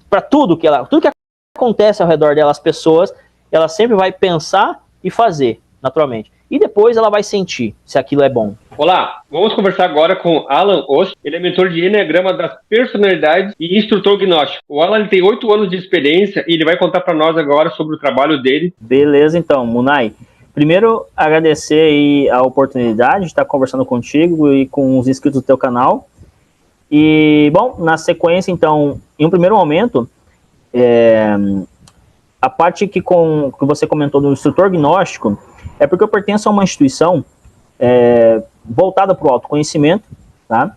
para tudo que acontece ao redor dela, as pessoas, ela sempre vai pensar e fazer, naturalmente. E depois ela vai sentir se aquilo é bom. Olá, vamos conversar agora com Alan Ost. Ele é mentor de Enneagrama das personalidades e instrutor gnóstico. O Alan tem 8 anos de experiência e ele vai contar para nós agora sobre o trabalho dele. Beleza, então, Munay. Primeiro, agradecer aí a oportunidade de estar conversando contigo e com os inscritos do teu canal. E, bom, na sequência, então, em um primeiro momento, a parte que você comentou do instrutor gnóstico é porque eu pertenço a uma instituição voltada para o autoconhecimento, tá?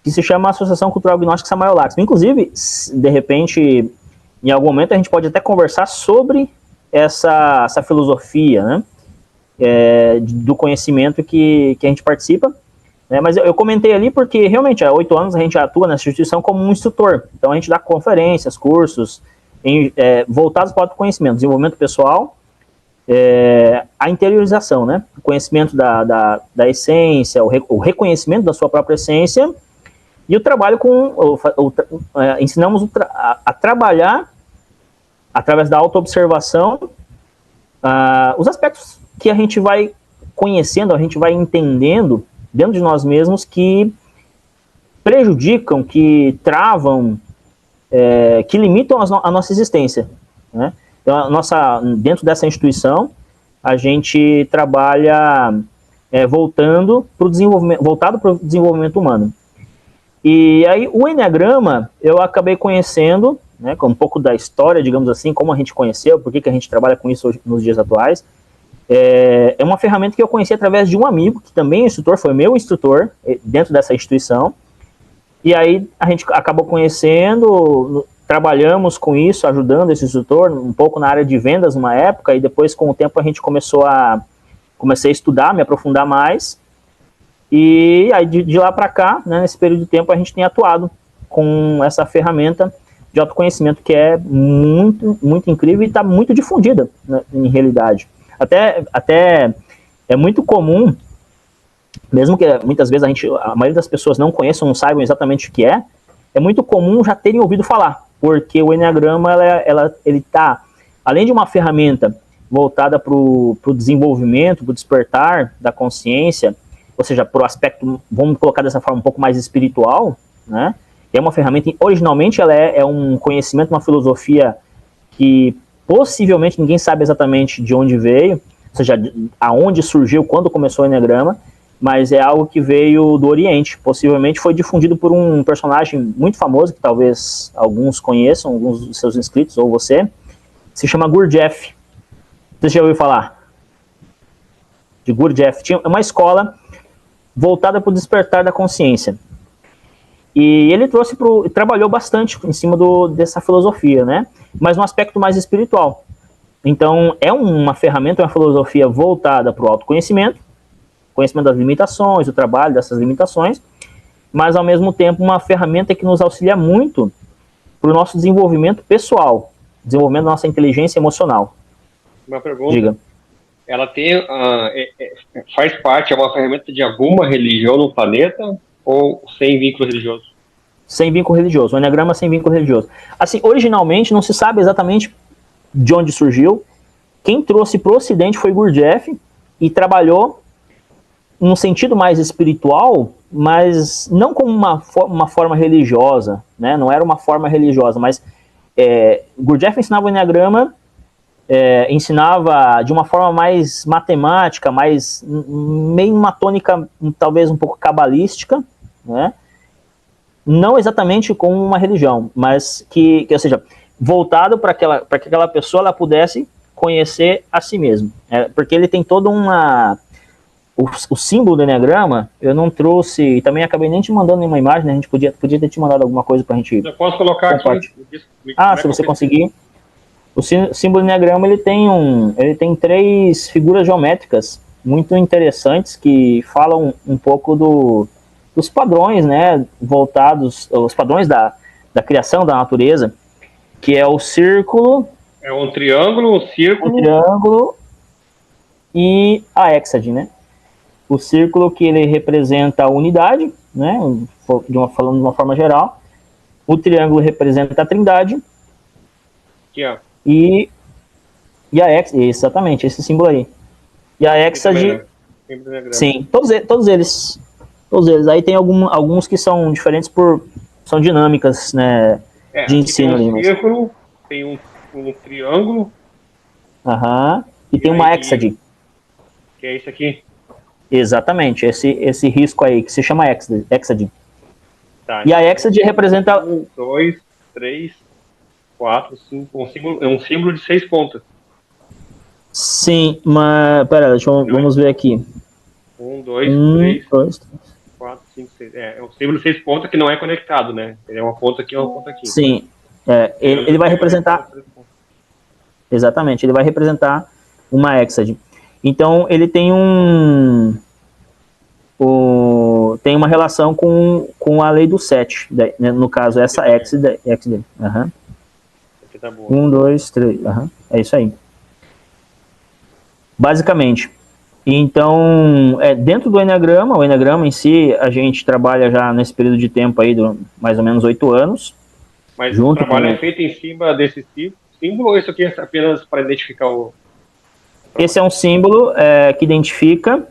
Que se chama Associação Cultural Gnóstica Samael Laxmi. Inclusive, de repente, em algum momento, a gente pode até conversar sobre essa filosofia, né? Do conhecimento que a gente participa. Né? Mas eu comentei ali porque, realmente, há 8 anos a gente atua nessa instituição como um instrutor. Então, a gente dá conferências, cursos voltados para o autoconhecimento, desenvolvimento pessoal, a interiorização, né? O conhecimento da essência, o reconhecimento da sua própria essência e o trabalho ensinamos a trabalhar através da autoobservação os aspectos que a gente vai conhecendo, a gente vai entendendo dentro de nós mesmos que prejudicam, que travam, que limitam a nossa existência, né? Então, dentro dessa instituição, a gente trabalha voltado para o desenvolvimento humano. E aí, o Enneagrama, eu acabei conhecendo, né, com um pouco da história, digamos assim, como a gente conheceu, por que a gente trabalha com isso hoje, nos dias atuais. É uma ferramenta que eu conheci através de um amigo, que também é instrutor, foi meu instrutor, dentro dessa instituição. E aí, a gente acabou conhecendo, trabalhamos com isso, ajudando esse instrutor, um pouco na área de vendas numa época, e depois, com o tempo, a gente comecei a estudar, me aprofundar mais, e aí de lá para cá, né, nesse período de tempo, a gente tem atuado com essa ferramenta de autoconhecimento que é muito, muito incrível e está muito difundida, né, em realidade. Até é muito comum, mesmo que muitas vezes a maioria das pessoas não conheçam, não saibam exatamente o que é muito comum já terem ouvido falar, porque o Enneagrama, ele está, além de uma ferramenta voltada para o desenvolvimento, para o despertar da consciência, ou seja, para o aspecto, vamos colocar dessa forma, um pouco mais espiritual, né? É uma ferramenta, originalmente ela é um conhecimento, uma filosofia que possivelmente ninguém sabe exatamente de onde veio, ou seja, aonde surgiu, quando começou o Enneagrama, mas é algo que veio do Oriente, possivelmente foi difundido por um personagem muito famoso, que talvez alguns conheçam, alguns dos seus inscritos, ou você, se chama Gurdjieff. Você já ouviu falar? De Gurdjieff. Tinha uma escola voltada para o despertar da consciência. E ele trabalhou bastante em cima dessa filosofia, né? Mas num aspecto mais espiritual. Então, é uma ferramenta, uma filosofia voltada para o autoconhecimento, conhecimento das limitações, o trabalho dessas limitações, mas ao mesmo tempo uma ferramenta que nos auxilia muito para o nosso desenvolvimento pessoal, desenvolvimento da nossa inteligência emocional. Uma pergunta. Diga. Ela tem, faz parte, é uma ferramenta de alguma religião no planeta ou sem vínculo religioso? Sem vínculo religioso, o Enneagrama sem vínculo religioso. Assim, originalmente não se sabe exatamente de onde surgiu. Quem trouxe para o Ocidente foi Gurdjieff e trabalhou num sentido mais espiritual, mas não como uma forma religiosa, né? Não era uma forma religiosa, mas Gurdjieff ensinava o Enneagrama, ensinava de uma forma mais matemática, meio uma tônica talvez um pouco cabalística, né? Não exatamente como uma religião, mas ou seja, voltado para que aquela pessoa ela pudesse conhecer a si mesma, porque ele tem toda o símbolo do Enneagrama, eu não trouxe, e também acabei nem te mandando nenhuma imagem, né? A gente podia ter te mandado alguma coisa pra gente... Eu posso colocar aqui. Se você conseguir. O símbolo do Enneagrama, ele tem 3 figuras geométricas muito interessantes que falam um pouco dos padrões, né? Voltados, os padrões da criação da natureza, que é o círculo... É um triângulo, um círculo... Um triângulo e a hexágono, né? O círculo que ele representa a unidade, né, falando de uma forma geral, O triângulo representa a trindade. Aqui, ó. E a exatamente, esse símbolo aí. E a hexade, sim, todos eles. Aí tem alguns que são diferentes são dinâmicas, né, de ensino ali. Tem um círculo, tem um triângulo. E tem uma hexade. Que é isso aqui. Exatamente, esse risco aí, que se chama hexade. Tá, e a hexade representa... 1, 2, 3, 4, 5, é um símbolo de 6 pontas. Sim, mas... Pera, vamos ver aqui. 1, 2, 3, 4, 5, 6. É um símbolo de 6 pontas que não é conectado, né? Ele é uma ponta aqui e uma ponta aqui. Sim, ele vai representar... Exatamente, ele vai representar uma hexade. Então, ele tem tem uma relação com a lei do 7, né? No caso, essa hexade. Tá bom. 1, 2, 3. É isso aí. Basicamente. Então, dentro do Enneagrama, o Enneagrama em si, a gente trabalha já nesse período de tempo aí, mais ou menos 8 anos. Mas o trabalho é feito em cima desse símbolo, ou isso aqui é apenas para identificar o... Esse é um símbolo que identifica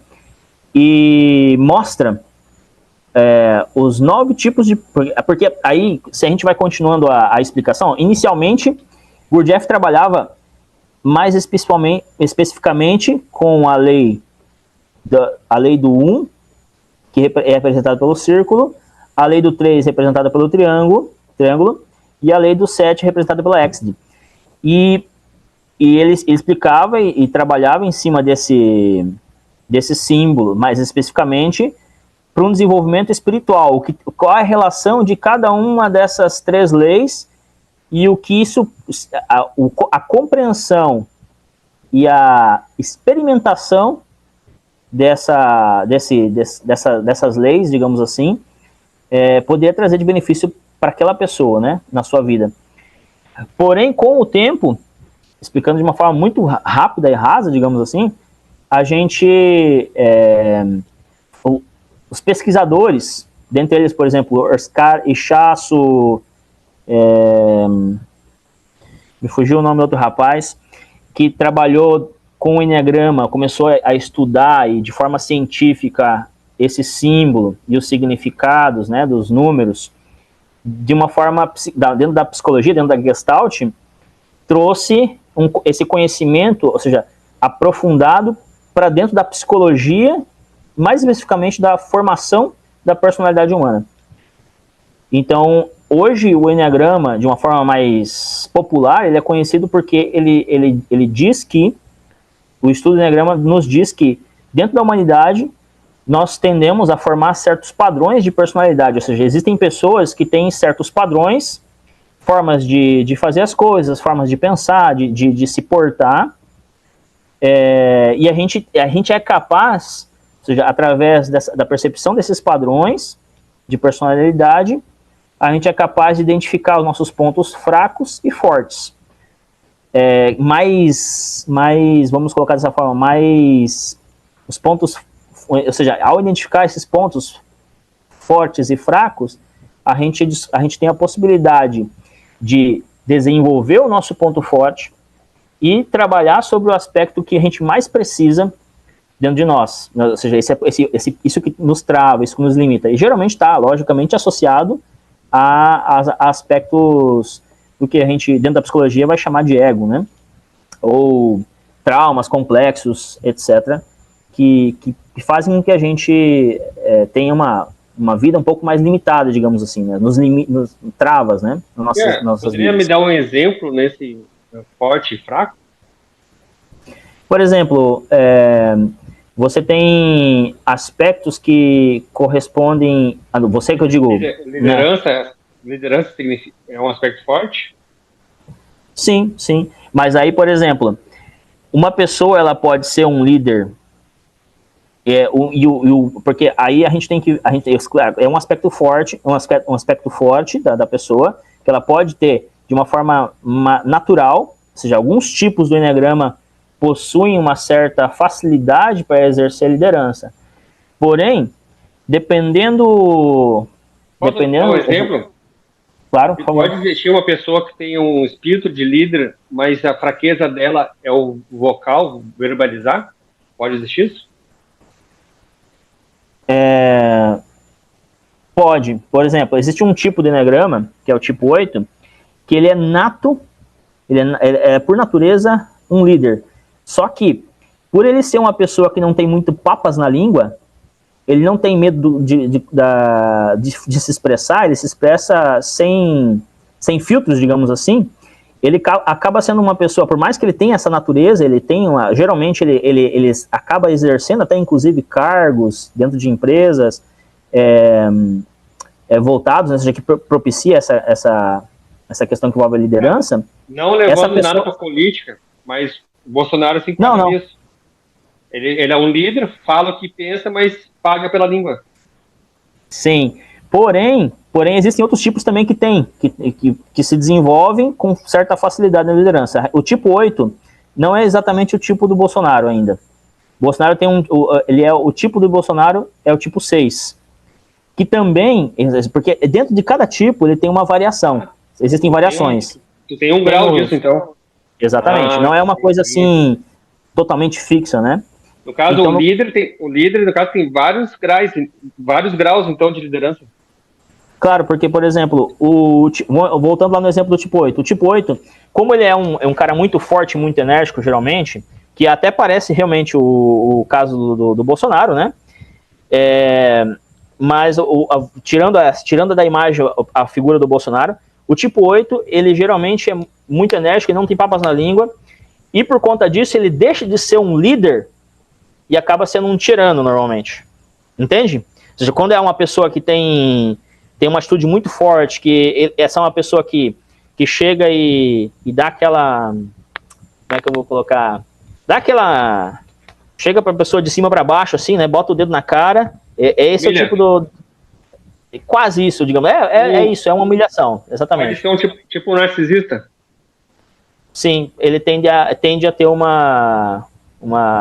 e mostra os 9 tipos de... Porque aí, se a gente vai continuando a explicação, inicialmente, Gurdjieff trabalhava mais especificamente com a lei do 1, que é representada pelo círculo, a lei do 3 representada pelo triângulo, e a lei do 7 representada pela hexade. E ele explicava e trabalhava em cima desse símbolo, mais especificamente, para um desenvolvimento espiritual. Qual é a relação de cada uma dessas 3 leis e o que isso, a compreensão e a experimentação dessas leis, digamos assim, poderia trazer de benefício para aquela pessoa, né, na sua vida. Porém, com o tempo, explicando de uma forma muito rápida e rasa, digamos assim, a gente, os pesquisadores, dentre eles, por exemplo, Oscar Ichaço, me fugiu o nome do outro rapaz, que trabalhou com o Enneagrama, começou a estudar e de forma científica esse símbolo e os significados, né, dos números, de uma forma, dentro da psicologia, dentro da Gestalt, trouxe esse conhecimento, ou seja, aprofundado para dentro da psicologia, mais especificamente da formação da personalidade humana. Então, hoje o Enneagrama, de uma forma mais popular, ele é conhecido porque ele diz que, o estudo do Enneagrama nos diz que, dentro da humanidade, nós tendemos a formar certos padrões de personalidade, ou seja, existem pessoas que têm certos padrões, formas de fazer as coisas, formas de pensar, de se portar, e a gente é capaz, ou seja, através da percepção desses padrões de personalidade, a gente é capaz de identificar os nossos pontos fracos e fortes. Vamos colocar dessa forma, os pontos, ou seja, ao identificar esses pontos fortes e fracos, a gente tem a possibilidade de desenvolver o nosso ponto forte e trabalhar sobre o aspecto que a gente mais precisa dentro de nós. Ou seja, isso que nos trava, isso que nos limita. E geralmente está, logicamente, associado a aspectos do que a gente, dentro da psicologia, vai chamar de ego, né? Ou traumas complexos, etc., que fazem com que a gente tenha uma vida um pouco mais limitada, digamos assim, né? Nos travas, né? Nossas poderia vidas. me dar um exemplo nesse forte e fraco? Por exemplo, você tem aspectos que correspondem a você, que eu digo... Liderança, né? Liderança é um aspecto forte? Sim. Mas aí, por exemplo, uma pessoa ela pode ser um líder... porque aí a gente tem que... é um aspecto forte, um aspecto forte da pessoa, que ela pode ter de uma forma natural, ou seja, alguns tipos do Enneagrama possuem uma certa facilidade para exercer liderança. Porém, dependendo... Posso dar um exemplo? Claro, por favor. Pode existir uma pessoa que tem um espírito de líder, mas a fraqueza dela é o vocal, verbalizar? Pode existir isso? Pode. Por exemplo, existe um tipo de eneagrama, que é o tipo 8, que ele é nato, ele é por natureza um líder. Só que, por ele ser uma pessoa que não tem muito papas na língua, ele não tem medo de se expressar, ele se expressa sem filtros, digamos assim. Ele acaba sendo uma pessoa, por mais que ele tenha essa natureza, ele tem geralmente ele acaba exercendo até inclusive cargos dentro de empresas voltados, né, seja, que propicia essa questão que envolve a liderança. Não levando nada para política, mas o Bolsonaro se enquadra nisso. Ele é um líder, fala o que pensa, mas paga pela língua. Sim, porém existem outros tipos também que se desenvolvem com certa facilidade na liderança. O tipo 8 não é exatamente o tipo do Bolsonaro ainda. O Bolsonaro tem o tipo do Bolsonaro é o tipo 6, que também, porque dentro de cada tipo ele tem uma variação, existem variações. Tu tem um grau disso, então. Exatamente, não é uma coisa assim totalmente fixa, né? No caso, então, o líder, no caso, tem vários graus, então, de liderança. Claro, porque, por exemplo, voltando lá no exemplo do tipo 8, o tipo 8, como ele é um cara muito forte, muito enérgico, geralmente, que até parece realmente o caso do Bolsonaro, né? Mas, tirando da imagem a figura do Bolsonaro, o tipo 8, ele geralmente é muito enérgico, ele não tem papas na língua, e por conta disso, ele deixa de ser um líder e acaba sendo um tirano, normalmente. Entende? Ou seja, quando é uma pessoa que tem uma atitude muito forte, que essa é uma pessoa que chega e dá aquela... Como é que eu vou colocar? Chega pra pessoa de cima para baixo, assim, né? Bota o dedo na cara. Esse é o tipo do... Quase isso, digamos. Isso, é uma humilhação, exatamente. Pode ser tipo um narcisista? Sim, ele tende a ter uma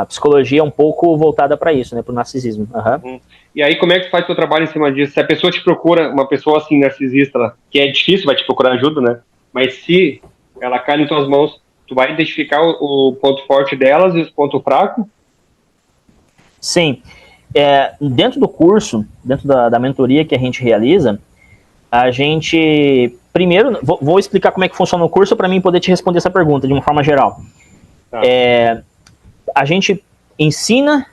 psicologia um pouco voltada para isso, né, para o narcisismo. Uhum. E aí, como é que tu faz o teu trabalho em cima disso? Se a pessoa te procura, uma pessoa assim, narcisista, que é difícil, vai te procurar ajuda, né? Mas se ela cai em tuas mãos, tu vai identificar o ponto forte delas e os pontos fracos? Sim. Dentro do curso, dentro da mentoria que a gente realiza, a gente... Primeiro, vou explicar como é que funciona o curso para mim poder te responder essa pergunta de uma forma geral. Tá. A gente ensina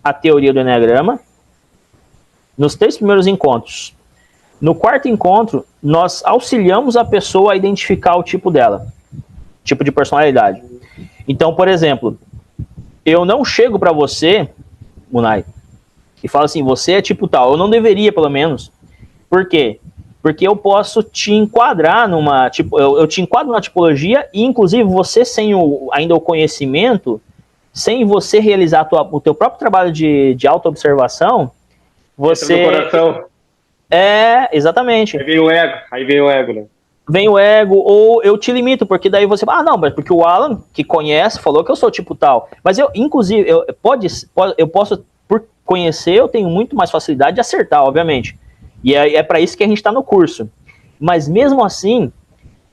a teoria do Eneagrama nos 3 primeiros encontros. No 4º encontro, nós auxiliamos a pessoa a identificar o tipo dela, tipo de personalidade. Então, por exemplo, eu não chego para você, Munay, e falo assim, você é tipo tal. Eu não deveria, pelo menos. Por quê? Porque eu posso te enquadrar eu te enquadro numa tipologia e, inclusive, você sem ainda o conhecimento, sem você realizar o teu próprio trabalho de autoobservação, você... Entra no coração. Exatamente. Aí vem o ego, né? Vem o ego, ou eu te limito, porque daí você... não, mas porque o Alan, que conhece, falou que eu sou tipo tal. Mas inclusive, eu posso, por conhecer, eu tenho muito mais facilidade de acertar, obviamente. E é para isso que a gente está no curso. Mas mesmo assim,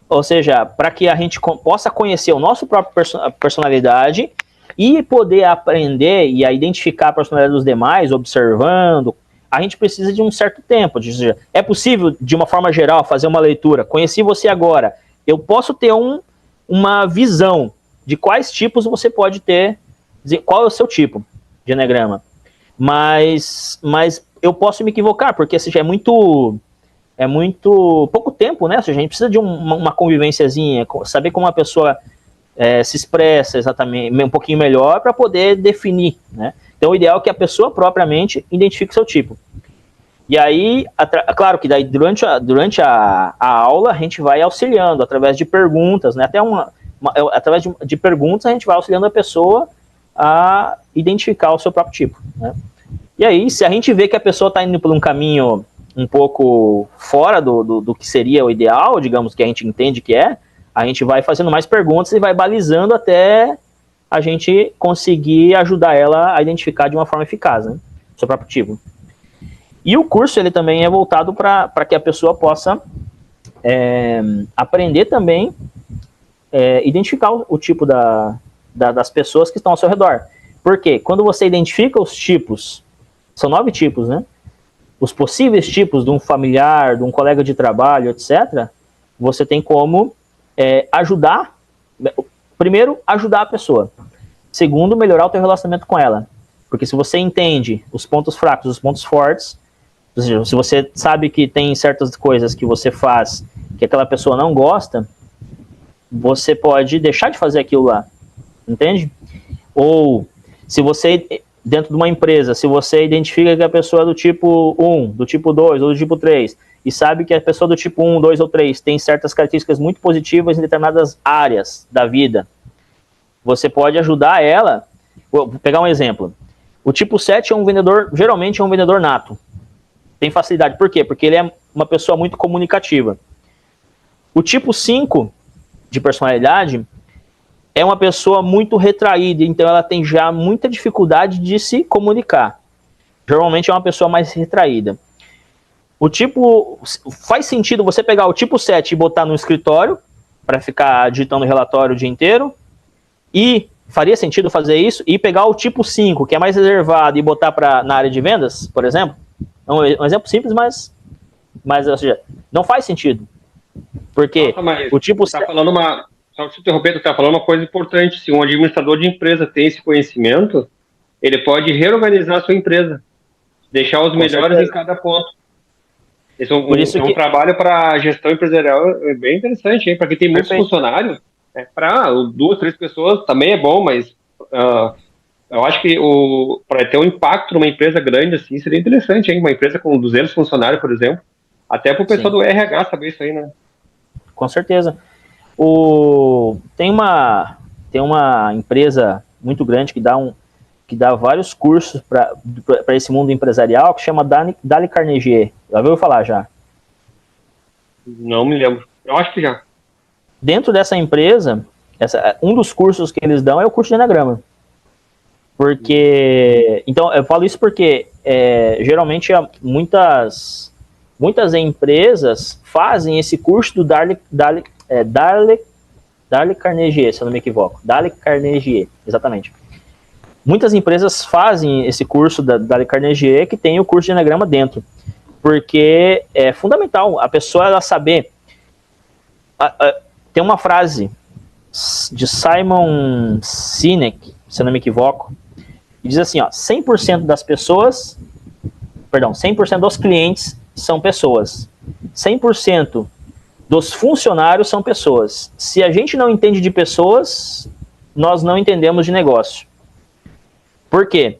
ou seja, para que a gente possa conhecer o nosso próprio personalidade e poder aprender e identificar a personalidade dos demais, observando, a gente precisa de um certo tempo. Ou seja, é possível, de uma forma geral, fazer uma leitura. Conheci você agora. Eu posso ter uma visão de quais tipos você pode ter, qual é o seu tipo de eneagrama. Mas eu posso me equivocar, porque seja, é muito pouco tempo, né? Ou seja, a gente precisa de uma convivênciazinha, saber como a pessoa se expressa exatamente, um pouquinho melhor para poder definir, né? Então, o ideal é que a pessoa propriamente identifique o seu tipo. E aí, claro que daí durante a aula a gente vai auxiliando através de perguntas, né? Até através de perguntas a gente vai auxiliando a pessoa a identificar o seu próprio tipo, né? E aí, se a gente vê que a pessoa está indo por um caminho um pouco fora do que seria o ideal, digamos, que a gente entende que a gente vai fazendo mais perguntas e vai balizando até a gente conseguir ajudar ela a identificar de uma forma eficaz, né, o seu próprio tipo. E o curso, ele também é voltado para que a pessoa possa aprender também, identificar o tipo das pessoas que estão ao seu redor. Porque quando você identifica os tipos, são 9 tipos, né? Os possíveis tipos de um familiar, de um colega de trabalho, etc., você tem como ajudar, primeiro, ajudar a pessoa. Segundo, melhorar o teu relacionamento com ela. Porque se você entende os pontos fracos, os pontos fortes, ou seja, se você sabe que tem certas coisas que você faz que aquela pessoa não gosta, você pode deixar de fazer aquilo lá, entende? Ou, se você, dentro de uma empresa, se você identifica que a pessoa é do tipo 1, do tipo 2 ou do tipo 3, e sabe que a pessoa do tipo 1, 2 ou 3 tem certas características muito positivas em determinadas áreas da vida, você pode ajudar ela. Vou pegar um exemplo. O tipo 7 é um vendedor, geralmente é um vendedor nato. Tem facilidade. Por quê? Porque ele é uma pessoa muito comunicativa. O tipo 5 de personalidade é uma pessoa muito retraída, então ela tem já muita dificuldade de se comunicar. Geralmente é uma pessoa mais retraída. O tipo, faz sentido você pegar o tipo 7 e botar no escritório, para ficar digitando relatório o dia inteiro, e faria sentido fazer isso, e pegar o tipo 5, que é mais reservado, e botar na área de vendas, por exemplo. É um exemplo simples, mas ou seja, não faz sentido. Porque o tipo... Tá falando só te interromper, tu tá falando uma coisa importante. Se um administrador de empresa tem esse conhecimento, ele pode reorganizar a sua empresa, deixar os melhores em cada ponto. Esse é um trabalho para gestão empresarial bem interessante, hein? Para quem tem muitos funcionários, para 2, 3 pessoas também é bom, mas eu acho que para ter um impacto numa empresa grande assim, seria interessante, hein? Uma empresa com 200 funcionários, por exemplo, até para o pessoal do RH saber isso aí, né? Com certeza. Tem uma empresa muito grande que dá vários cursos para esse mundo empresarial, que chama Dale Carnegie. Já ouviu falar já? Não me lembro. Eu acho que já. Dentro dessa empresa, um dos cursos que eles dão é o curso de Eneagrama. Porque... Então, eu falo isso porque geralmente muitas empresas fazem esse curso do Dale Carnegie, se eu não me equivoco. Dale Carnegie, exatamente. Muitas empresas fazem esse curso da Dale Carnegie, que tem o curso de Eneagrama dentro. Porque é fundamental a pessoa ela saber... Tem uma frase de Simon Sinek, se eu não me equivoco, que diz assim, 100% das pessoas... Perdão, 100% dos clientes são pessoas. 100% dos funcionários são pessoas. Se a gente não entende de pessoas, nós não entendemos de negócio. Por quê?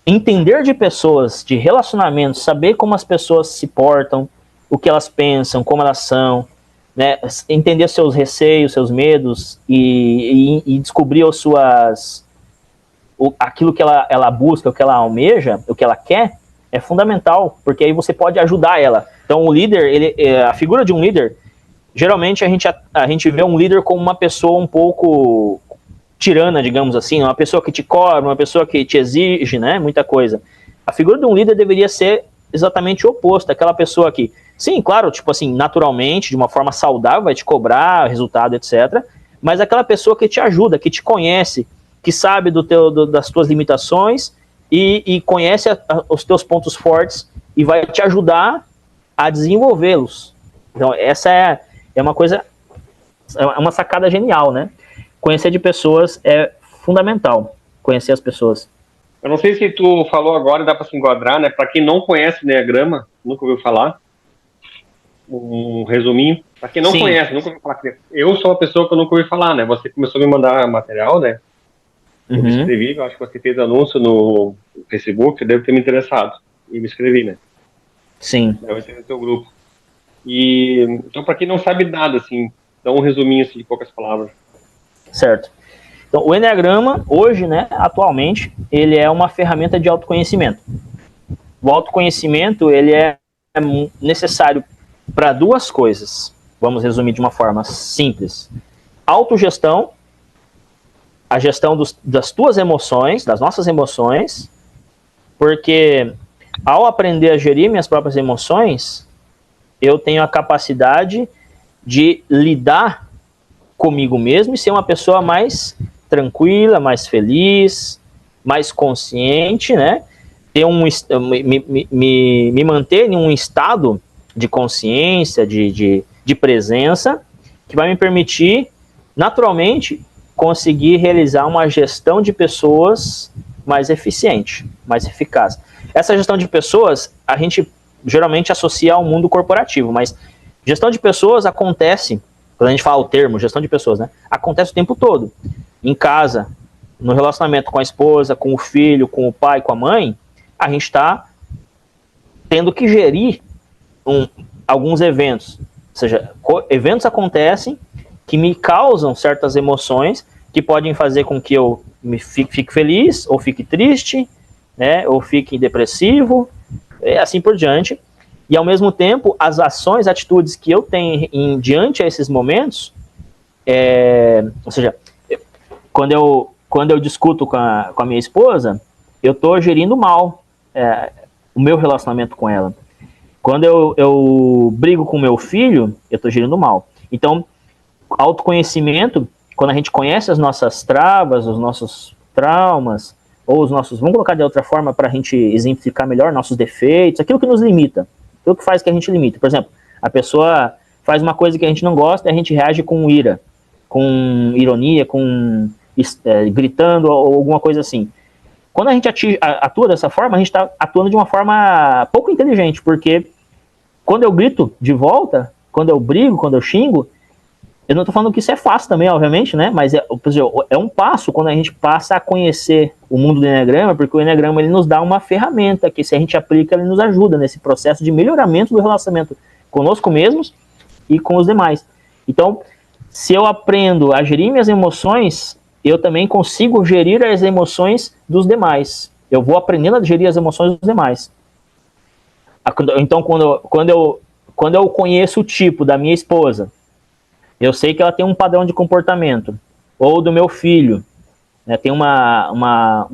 Entender de pessoas, de relacionamentos, saber como as pessoas se portam, o que elas pensam, como elas são, né? Entender seus receios, seus medos e descobrir aquilo que ela busca, o que ela almeja, o que ela quer, é fundamental, porque aí você pode ajudar ela. Então o líder, a figura de um líder, geralmente a gente vê um líder como uma pessoa um pouco tirana, digamos assim, uma pessoa que te cobra, uma pessoa que te exige, né, muita coisa. A figura de um líder deveria ser exatamente o oposto, aquela pessoa que, sim, claro, tipo assim, naturalmente, de uma forma saudável, vai te cobrar resultado, etc., mas aquela pessoa que te ajuda, que te conhece, que sabe das tuas limitações e conhece os teus pontos fortes e vai te ajudar a desenvolvê-los. Então, essa é uma coisa, é uma sacada genial, né? Conhecer de pessoas é fundamental, conhecer as pessoas. Eu não sei se tu falou agora, dá para se enquadrar, né? Para quem não conhece o Eneagrama, nunca ouviu falar, um resuminho. Para quem não conhece, nunca ouviu falar. Eu sou uma pessoa que eu nunca ouvi falar, né? Você começou a me mandar material, né? Eu me inscrevi, eu acho que você fez anúncio no Facebook, eu devo ter me interessado. E me inscrevi, né? Sim. Eu entrei no teu grupo. Então, para quem não sabe nada, assim, dá um resuminho assim, de poucas palavras. Certo. Então, o Eneagrama, hoje, né, atualmente, ele é uma ferramenta de autoconhecimento. O autoconhecimento, ele é necessário para 2 coisas. Vamos resumir de uma forma simples. Autogestão, a gestão das tuas emoções, das nossas emoções, porque ao aprender a gerir minhas próprias emoções, eu tenho a capacidade de lidar comigo mesmo e ser uma pessoa mais tranquila, mais feliz, mais consciente, né? Ter me manter em um estado de consciência, de presença, que vai me permitir, naturalmente, conseguir realizar uma gestão de pessoas mais eficiente, mais eficaz. Essa gestão de pessoas, a gente geralmente associa ao mundo corporativo, mas gestão de pessoas acontece, quando a gente fala o termo gestão de pessoas, né? Acontece o tempo todo. Em casa, no relacionamento com a esposa, com o filho, com o pai, com a mãe, a gente está tendo que gerir alguns eventos. Ou seja, eventos acontecem que me causam certas emoções que podem fazer com que eu fique feliz, ou fique triste, né, ou fique depressivo, e assim por diante. E, ao mesmo tempo, as ações, atitudes que eu tenho diante a esses momentos, ou seja, quando eu discuto com a minha esposa, eu estou gerindo mal o meu relacionamento com ela. Quando eu brigo com o meu filho, eu estou gerindo mal. Então, autoconhecimento, quando a gente conhece as nossas travas, os nossos traumas, ou os nossos, vamos colocar de outra forma para a gente exemplificar melhor, nossos defeitos, aquilo que nos limita, aquilo que faz que a gente limita. Por exemplo, a pessoa faz uma coisa que a gente não gosta e a gente reage com ira, com ironia, gritando ou alguma coisa assim. Quando a gente atua dessa forma, a gente está atuando de uma forma pouco inteligente, porque quando eu grito de volta, quando eu brigo, quando eu xingo, eu não estou falando que isso é fácil também, obviamente, né? Mas é um passo quando a gente passa a conhecer o mundo do Enneagrama, porque o Enneagrama ele nos dá uma ferramenta que, se a gente aplica, ele nos ajuda nesse processo de melhoramento do relacionamento conosco mesmos e com os demais. Então, se eu aprendo a gerir minhas emoções, eu também consigo gerir as emoções dos demais. Eu vou aprendendo a gerir as emoções dos demais. Então, quando eu conheço o tipo da minha esposa, eu sei que ela tem um padrão de comportamento, ou do meu filho, né, tem uma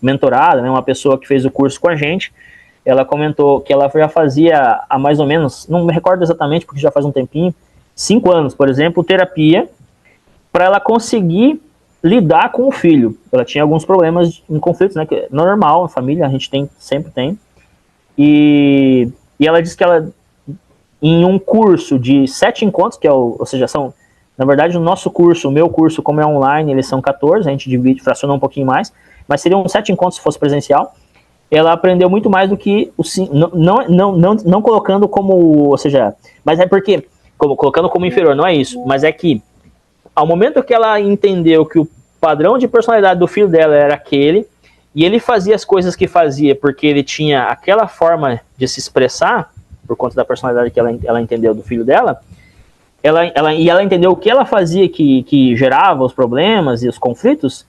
mentorada, né, uma pessoa que fez o curso com a gente, ela comentou que ela já fazia há mais ou menos, não me recordo exatamente porque já faz um tempinho, 5 anos, por exemplo, terapia, para ela conseguir lidar com o filho. Ela tinha alguns problemas em conflitos, né, que é normal, a família, a gente sempre tem, e ela disse que ela, em um curso de 7 encontros, ou seja, são, na verdade, o nosso curso, o meu curso, como é online, eles são 14, a gente divide, fraciona um pouquinho mais, mas seriam 7 encontros se fosse presencial. Ela aprendeu muito mais do que, não colocando como, ou seja, mas é porque, colocando como inferior, não é isso, mas é que, ao momento que ela entendeu que o padrão de personalidade do filho dela era aquele, e ele fazia as coisas que fazia porque ele tinha aquela forma de se expressar, por conta da personalidade que ela entendeu do filho dela, ela entendeu o que ela fazia que gerava os problemas e os conflitos,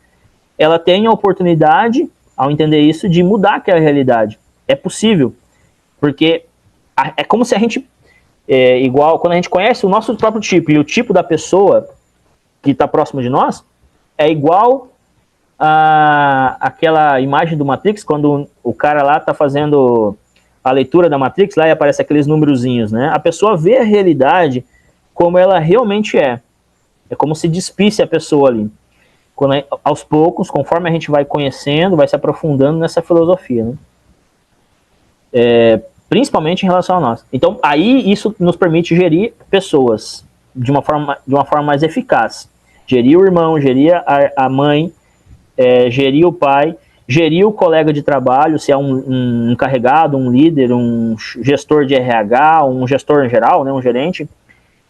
ela tem a oportunidade, ao entender isso, de mudar aquela realidade. É possível, porque é como se a gente, igual, quando a gente conhece o nosso próprio tipo e o tipo da pessoa que está próximo de nós, é igual aquela imagem do Matrix, quando o cara lá está fazendo a leitura da Matrix, lá e aparece aqueles númerozinhos, né? A pessoa vê a realidade como ela realmente é. É como se despisse a pessoa ali. Aos poucos, conforme a gente vai conhecendo, vai se aprofundando nessa filosofia, né? Principalmente em relação a nós. Então, aí isso nos permite gerir pessoas de uma forma mais eficaz. Gerir o irmão, gerir a mãe, gerir o pai, gerir o colega de trabalho, se é um encarregado, um líder, um gestor de RH, um gestor em geral, né, um gerente,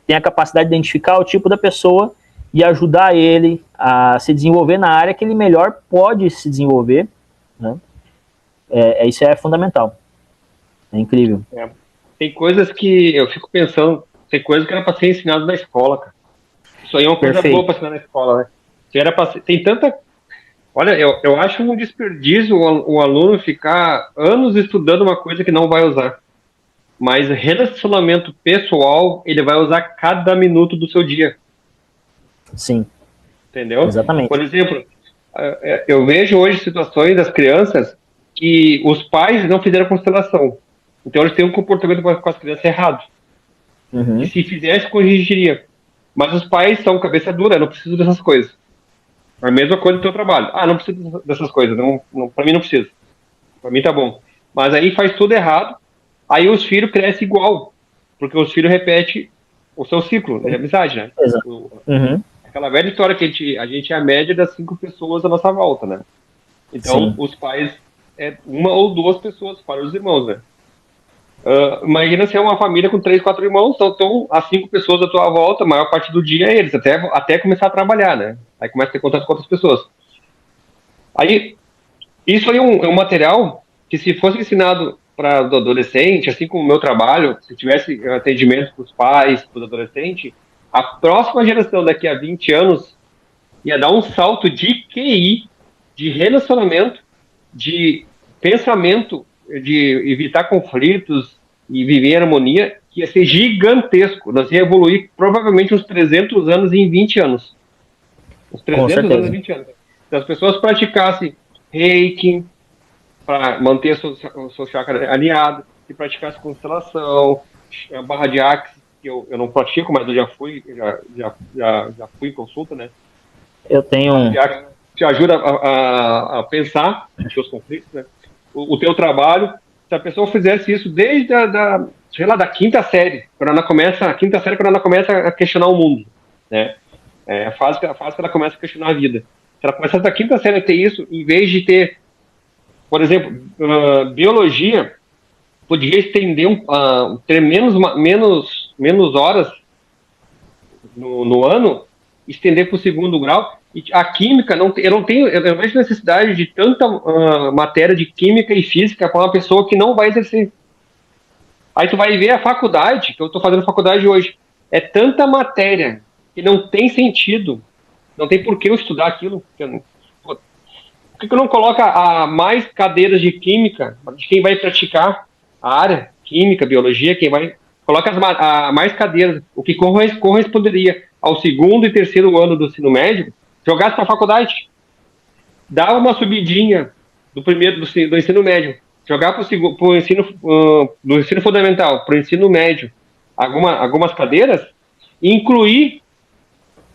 tem a capacidade de identificar o tipo da pessoa e ajudar ele a se desenvolver na área que ele melhor pode se desenvolver, né? Isso é fundamental. É incrível. Tem coisas que eu fico pensando, tem coisas que era para ser ensinado na escola, cara. Isso aí é uma coisa boa para ensinar na escola, né? Tem tanta... Olha, eu acho um desperdício o aluno ficar anos estudando uma coisa que não vai usar. Mas relacionamento pessoal, ele vai usar cada minuto do seu dia. Sim. Entendeu? Exatamente. Por exemplo, eu vejo hoje situações das crianças que os pais não fizeram constelação. Então eles têm um comportamento com as crianças errado. Uhum. E se fizesse, corrigiria. Mas os pais são cabeça dura, não precisam dessas coisas. É a mesma coisa do teu trabalho. Não preciso dessas coisas. Para mim não precisa. Para mim tá bom. Mas aí faz tudo errado. Aí os filhos crescem igual. Porque os filhos repetem o seu ciclo de amizade, né? Exato. Uhum. Aquela velha história que a gente é a média das 5 pessoas à nossa volta, né? Então, os pais é uma ou duas pessoas para os irmãos, né? Imagina se é uma família com 3, 4 irmãos, então estão as 5 pessoas à tua volta, a maior parte do dia é eles, até começar a trabalhar, né? Aí começa a ter contato com outras pessoas. Aí, isso aí é um material que, se fosse ensinado para o adolescente, assim como o meu trabalho, se tivesse atendimento para os pais, para os adolescentes, a próxima geração daqui a 20 anos ia dar um salto de QI, de relacionamento, de pensamento, de evitar conflitos e viver em harmonia, que ia ser gigantesco. Nós ia evoluir provavelmente uns 300 anos em 20 anos. Uns 300 anos em 20 anos. Se as pessoas praticassem reiki para manter o seu chakra alinhado, se praticasse constelação, a barra de axis, que eu não pratico, mas eu já fui em consulta, né? Eu tenho te ajuda a pensar os seus conflitos, né? O teu trabalho. Se a pessoa fizesse isso desde sei lá, da quinta série, quando ela começa a questionar o mundo, né? É a fase que ela começa a questionar a vida. Se ela começasse da quinta série a ter isso, em vez de ter, por exemplo, biologia, podia estender ter menos horas no ano, estender para o segundo grau. E a química, eu não vejo necessidade de tanta matéria de química e física para uma pessoa que não vai exercer. Aí tu vai ver a faculdade, que eu estou fazendo faculdade hoje, é tanta matéria que não tem sentido, não tem por que eu estudar aquilo. Por que eu não coloco mais cadeiras de química, de quem vai praticar a área, química, biologia, coloca mais cadeiras, o que corresponderia ao segundo e terceiro ano do ensino médio, jogasse para a faculdade, dava uma subidinha do ensino médio, jogar para o ensino do ensino fundamental para o ensino médio algumas cadeiras, e incluir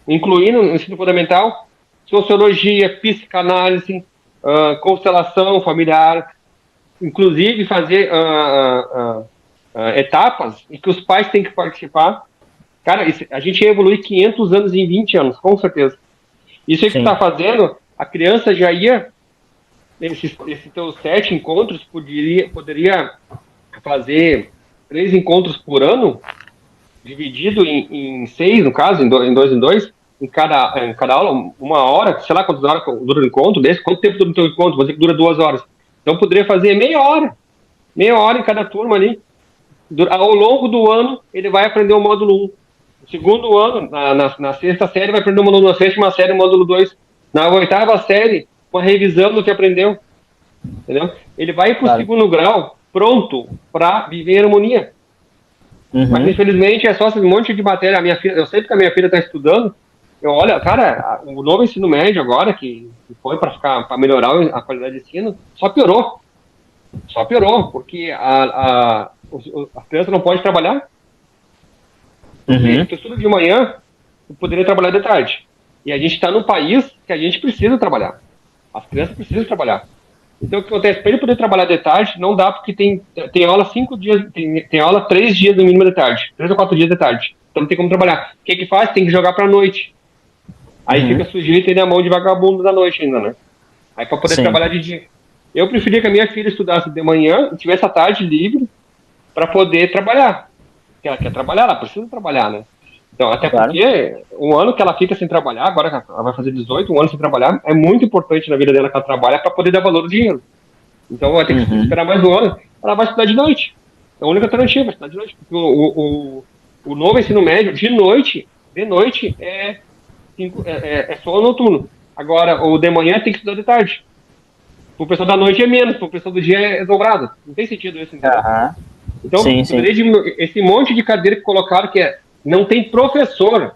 no ensino fundamental sociologia, psicanálise, constelação familiar, inclusive fazer etapas em que os pais têm que participar. Cara, a gente ia evoluir 500 anos em 20 anos, com certeza. Isso aí que está fazendo, a criança já ia, esses teus 7 encontros, poderia fazer 3 encontros por ano, dividido em 6, no caso, em 2 em 2, em cada aula, 1 hora, sei lá quantas horas dura o encontro, quanto tempo dura o teu encontro, você que dura 2 horas. Então poderia fazer meia hora em cada turma ali. Ao longo do ano, ele vai aprender o módulo 1. No segundo ano, na sexta série, vai aprender o módulo 1. Na sétima série, o módulo 2. Na oitava série, uma revisão do que aprendeu. Entendeu? Ele vai para o segundo grau pronto para viver em harmonia. Uhum. Mas, infelizmente, é só esse monte de matéria. Eu sei que a minha filha está estudando. Olha, cara, o novo ensino médio agora, que foi para melhorar a qualidade de ensino, só piorou. Porque a criança não pode trabalhar. Se tu estuda de manhã, tu poderia trabalhar de tarde. E a gente está num país que a gente precisa trabalhar. As crianças precisam trabalhar. Então, o que acontece? Para ele poder trabalhar de tarde, não dá, porque tem aula 5 dias, tem aula 3 dias no mínimo de tarde. 3 ou 4 dias de tarde. Então, não tem como trabalhar. O que faz? Tem que jogar para a noite. Aí fica sujeito e na mão de vagabundo da noite ainda, né? Aí para poder trabalhar de dia. Eu preferia que a minha filha estudasse de manhã e tivesse a tarde livre para poder trabalhar. Porque ela quer trabalhar, ela precisa trabalhar, né? Então, até porque um ano que ela fica sem trabalhar, agora ela vai fazer 18, um ano sem trabalhar, é muito importante na vida dela que ela trabalha para poder dar valor ao dinheiro. Então, vai ter que esperar mais um ano, ela vai estudar de noite. É a única alternativa, vai estudar de noite. Porque o novo ensino médio, de noite é só noturno. Agora, o de manhã tem que estudar de tarde. O pessoal da noite é menos, o pessoal do dia é dobrado. Não tem sentido isso, entendeu? Então, esse monte de cadeira que colocaram que não tem professor.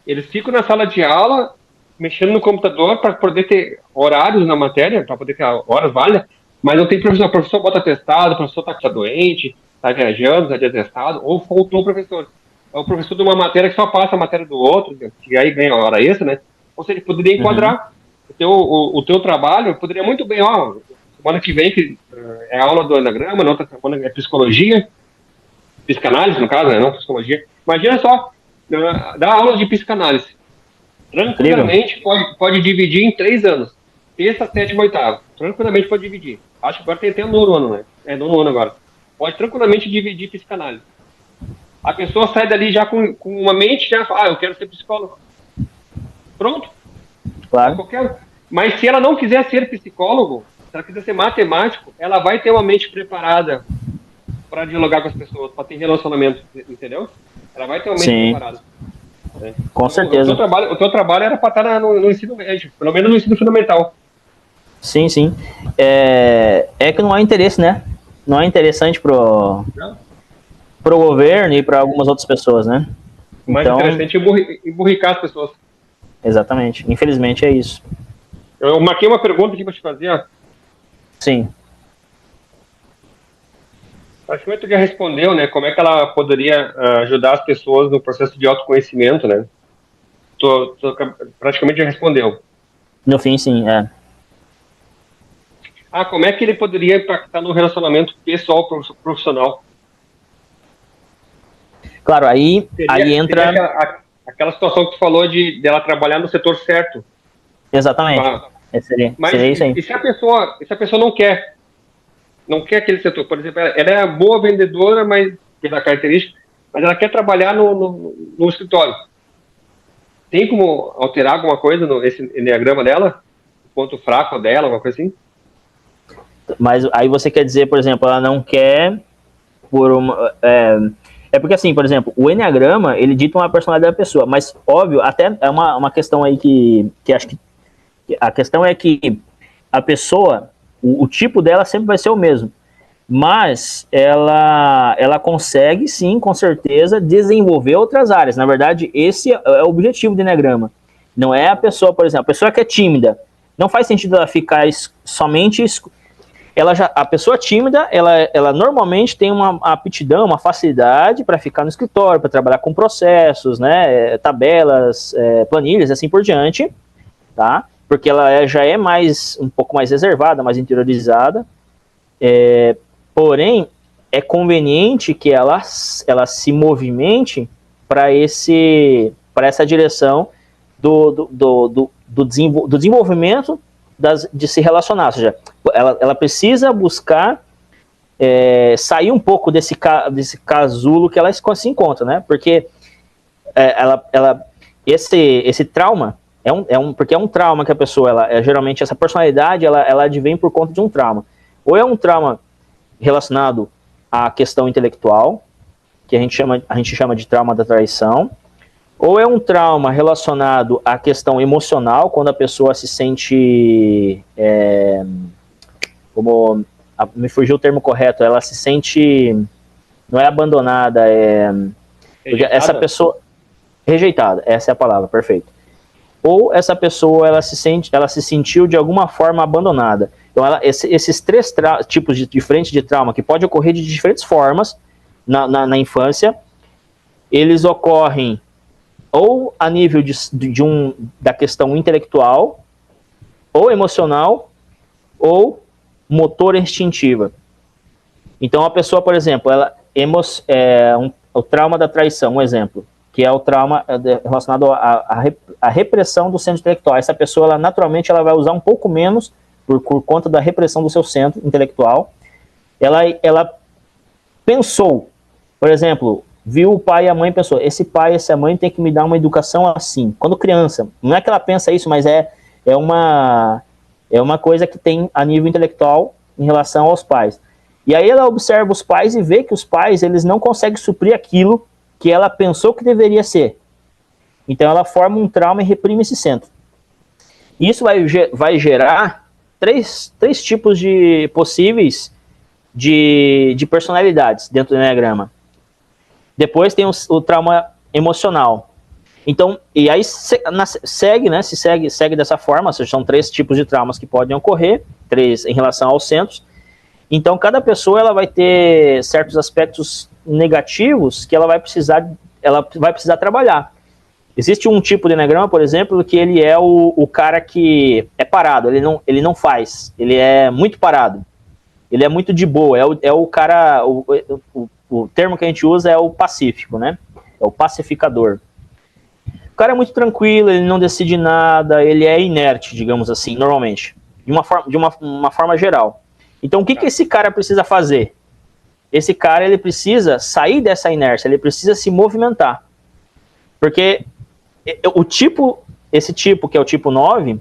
Eles ficam na sala de aula, mexendo no computador para poder ter horários na matéria, para poder ter horas válidas, mas não tem professor. O professor bota atestado, o professor tá doente, tá viajando, tá de atestado, ou faltou o professor. É o professor de uma matéria que só passa a matéria do outro, que aí ganha a hora extra, né? Ou seja, poderia enquadrar o teu trabalho, poderia muito bem, ó, semana que vem que é aula do Eneagrama, na outra semana é psicologia, psicanálise, no caso, né? Não psicologia. Imagina só, dar aula de psicanálise. Tranquilamente pode dividir em 3 anos. Sexta, sétima, oitava. Tranquilamente pode dividir. Acho que agora tem até o nono ano, né? É nono ano agora. Pode tranquilamente dividir psicanálise. A pessoa sai dali já com uma mente, já fala, eu quero ser psicólogo. Pronto. Claro. Mas se ela não quiser ser psicólogo, se ela quiser ser matemático, ela vai ter uma mente preparada para dialogar com as pessoas, para ter relacionamento, entendeu? Ela vai ter uma mente preparada. Com certeza. O teu trabalho era para estar no ensino médio, pelo menos no ensino fundamental. Sim, sim. É que não há interesse, né? Não é interessante pro governo e para algumas outras pessoas, né? O mais interessante é emburricar as pessoas. Exatamente. Infelizmente é isso. Eu marquei uma pergunta aqui para te fazer. Sim. Acho que tu já respondeu, né? Como é que ela poderia ajudar as pessoas no processo de autoconhecimento, né? Tu praticamente já respondeu. No fim, sim, é. Como é que ele poderia impactar no relacionamento pessoal profissional? Claro, aí entra... Seria aquela situação que tu falou de dela trabalhar no setor certo. Exatamente. Seria isso aí. E se a pessoa não quer aquele setor? Por exemplo, ela é boa vendedora, mas pela característica, mas ela quer trabalhar no escritório. Tem como alterar alguma coisa nesse enneagrama dela? O ponto fraco dela, alguma coisa assim? Mas aí você quer dizer, por exemplo, ela não quer por uma... É porque assim, por exemplo, o enneagrama, ele dita uma personalidade da pessoa, mas óbvio, até é uma questão aí que acho que a questão é que a pessoa, o tipo dela sempre vai ser o mesmo, mas ela consegue sim, com certeza, desenvolver outras áreas. Na verdade, esse é o objetivo do enneagrama. Não é a pessoa, por exemplo, a pessoa que é tímida, não faz sentido ela ficar somente... a pessoa tímida, ela normalmente tem uma aptidão, uma facilidade para ficar no escritório, para trabalhar com processos, né, tabelas, planilhas, assim por diante, tá? Porque ela já é um pouco mais reservada, mais interiorizada, porém, é conveniente que ela se movimente para essa direção do desenvolvimento de se relacionar, ou seja, ela precisa buscar sair um pouco desse casulo que ela se encontra, né? Porque esse trauma porque é um trauma que a pessoa, geralmente essa personalidade, ela advém por conta de um trauma. Ou é um trauma relacionado à questão intelectual, que a gente chama de trauma da traição, ou é um trauma relacionado à questão emocional, quando a pessoa se sente, me fugiu o termo correto, ela se sente, não é abandonada, essa pessoa, rejeitada, essa é a palavra, perfeito. Ou essa pessoa, ela se sentiu de alguma forma abandonada. Então, esses 3 tipos diferentes de trauma, que pode ocorrer de diferentes formas na infância, eles ocorrem ou a nível da questão intelectual, ou emocional, ou motor instintiva. Então, a pessoa, por exemplo, o trauma da traição, um exemplo, que é o trauma relacionado à repressão do centro intelectual. Essa pessoa, naturalmente, ela vai usar um pouco menos por conta da repressão do seu centro intelectual. Ela pensou, por exemplo, viu o pai e a mãe e pensou, esse pai e essa mãe tem que me dar uma educação assim. Quando criança, não é que ela pensa isso, mas é uma coisa que tem a nível intelectual em relação aos pais. E aí ela observa os pais e vê que os pais, eles não conseguem suprir aquilo que ela pensou que deveria ser. Então ela forma um trauma e reprime esse centro. Isso vai gerar três tipos de possíveis de personalidades dentro do enneagrama. Depois tem o trauma emocional. Então, e aí segue dessa forma, ou seja, são 3 tipos de traumas que podem ocorrer, 3 em relação aos centros, Então, cada pessoa ela vai ter certos aspectos negativos que ela vai precisar trabalhar. Existe um tipo de eneagrama, por exemplo, que ele é o cara que é parado, ele não faz, ele é muito parado, ele é muito de boa, é o cara, o termo que a gente usa é o pacífico, né? É o pacificador. O cara é muito tranquilo, ele não decide nada, ele é inerte, digamos assim, normalmente, de uma forma geral. Então, o que esse cara precisa fazer? Esse cara, ele precisa sair dessa inércia, ele precisa se movimentar. Porque esse tipo, que é o tipo 9,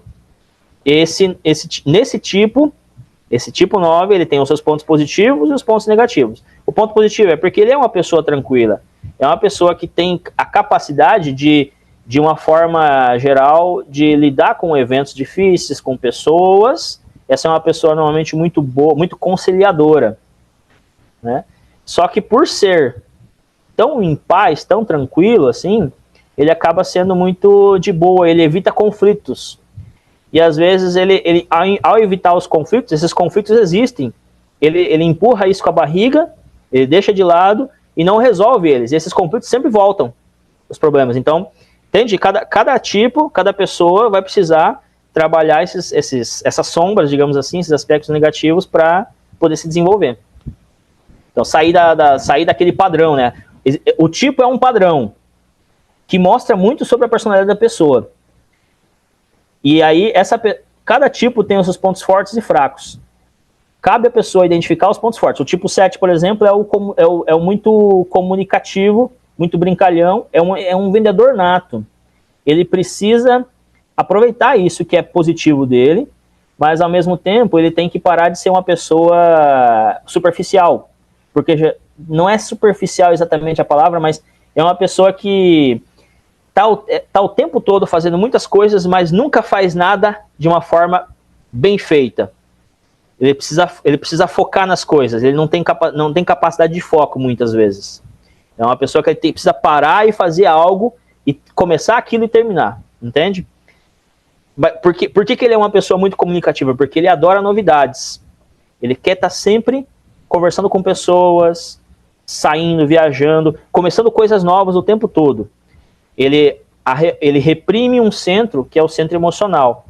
nesse tipo 9, ele tem os seus pontos positivos e os pontos negativos. O ponto positivo é porque ele é uma pessoa tranquila, é uma pessoa que tem a capacidade de uma forma geral, de lidar com eventos difíceis, com pessoas. Essa é uma pessoa normalmente muito boa, muito conciliadora, né? Só que por ser tão em paz, tão tranquilo assim, ele acaba sendo muito de boa, ele evita conflitos. E às vezes ele ao evitar os conflitos, esses conflitos existem, ele empurra isso com a barriga, ele deixa de lado e não resolve eles. E esses conflitos sempre voltam, os problemas. Então, entende? Cada tipo, cada pessoa vai precisar trabalhar essas sombras, digamos assim, esses aspectos negativos para poder se desenvolver. Então, sair daquele padrão, né? O tipo é um padrão que mostra muito sobre a personalidade da pessoa. E aí, cada tipo tem os seus pontos fortes e fracos. Cabe à pessoa identificar os pontos fortes. O tipo 7, por exemplo, é o muito comunicativo, muito brincalhão, é um vendedor nato. Ele precisa aproveitar isso que é positivo dele, mas ao mesmo tempo ele tem que parar de ser uma pessoa superficial, porque não é superficial exatamente a palavra, mas é uma pessoa que tá o tempo todo fazendo muitas coisas, mas nunca faz nada de uma forma bem feita. Ele precisa focar nas coisas, ele não tem capacidade de foco muitas vezes. É uma pessoa que precisa parar e fazer algo e começar aquilo e terminar, entende? Por que ele é uma pessoa muito comunicativa? Porque ele adora novidades. Ele quer estar sempre conversando com pessoas, saindo, viajando, começando coisas novas o tempo todo. Ele reprime um centro, que é o centro emocional.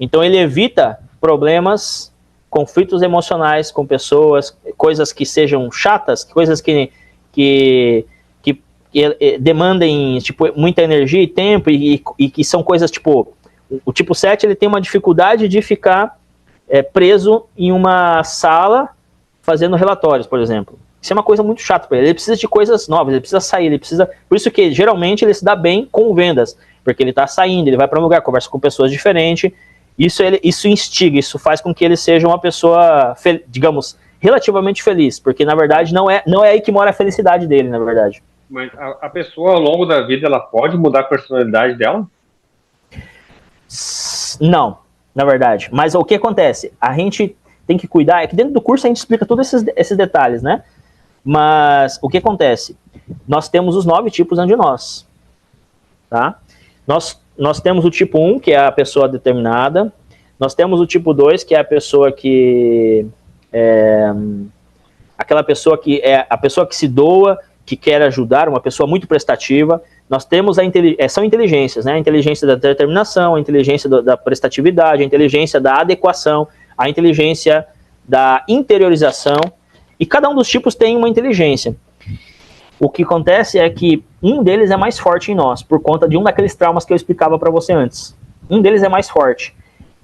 Então ele evita problemas, conflitos emocionais com pessoas, coisas que sejam chatas, coisas que demandem tipo, muita energia e tempo, e que são coisas tipo... O tipo 7 ele tem uma dificuldade de ficar preso em uma sala fazendo relatórios, por exemplo. Isso é uma coisa muito chata para ele. Ele precisa de coisas novas, ele precisa sair, ele precisa... Por isso que geralmente ele se dá bem com vendas, porque ele está saindo, ele vai para um lugar, conversa com pessoas diferentes. Isso instiga, isso faz com que ele seja uma pessoa, digamos, relativamente feliz, porque na verdade não é aí que mora a felicidade dele, na verdade. Mas a pessoa ao longo da vida, ela pode mudar a personalidade dela? Não, na verdade. Mas o que acontece? A gente tem que cuidar, é que dentro do curso a gente explica todos esses detalhes, né? Mas o que acontece? Nós temos os 9 tipos de nós, tá? Nós temos o tipo 1, que é a pessoa determinada. Nós temos o tipo 2, que é a pessoa que... aquela pessoa que é a pessoa que se doa, que quer ajudar, uma pessoa muito prestativa. Nós temos são inteligências, né? A inteligência da determinação, a inteligência da prestatividade, a inteligência da adequação, a inteligência da interiorização, e cada um dos tipos tem uma inteligência. O que acontece é que um deles é mais forte em nós, por conta de um daqueles traumas que eu explicava para você antes. Um deles é mais forte.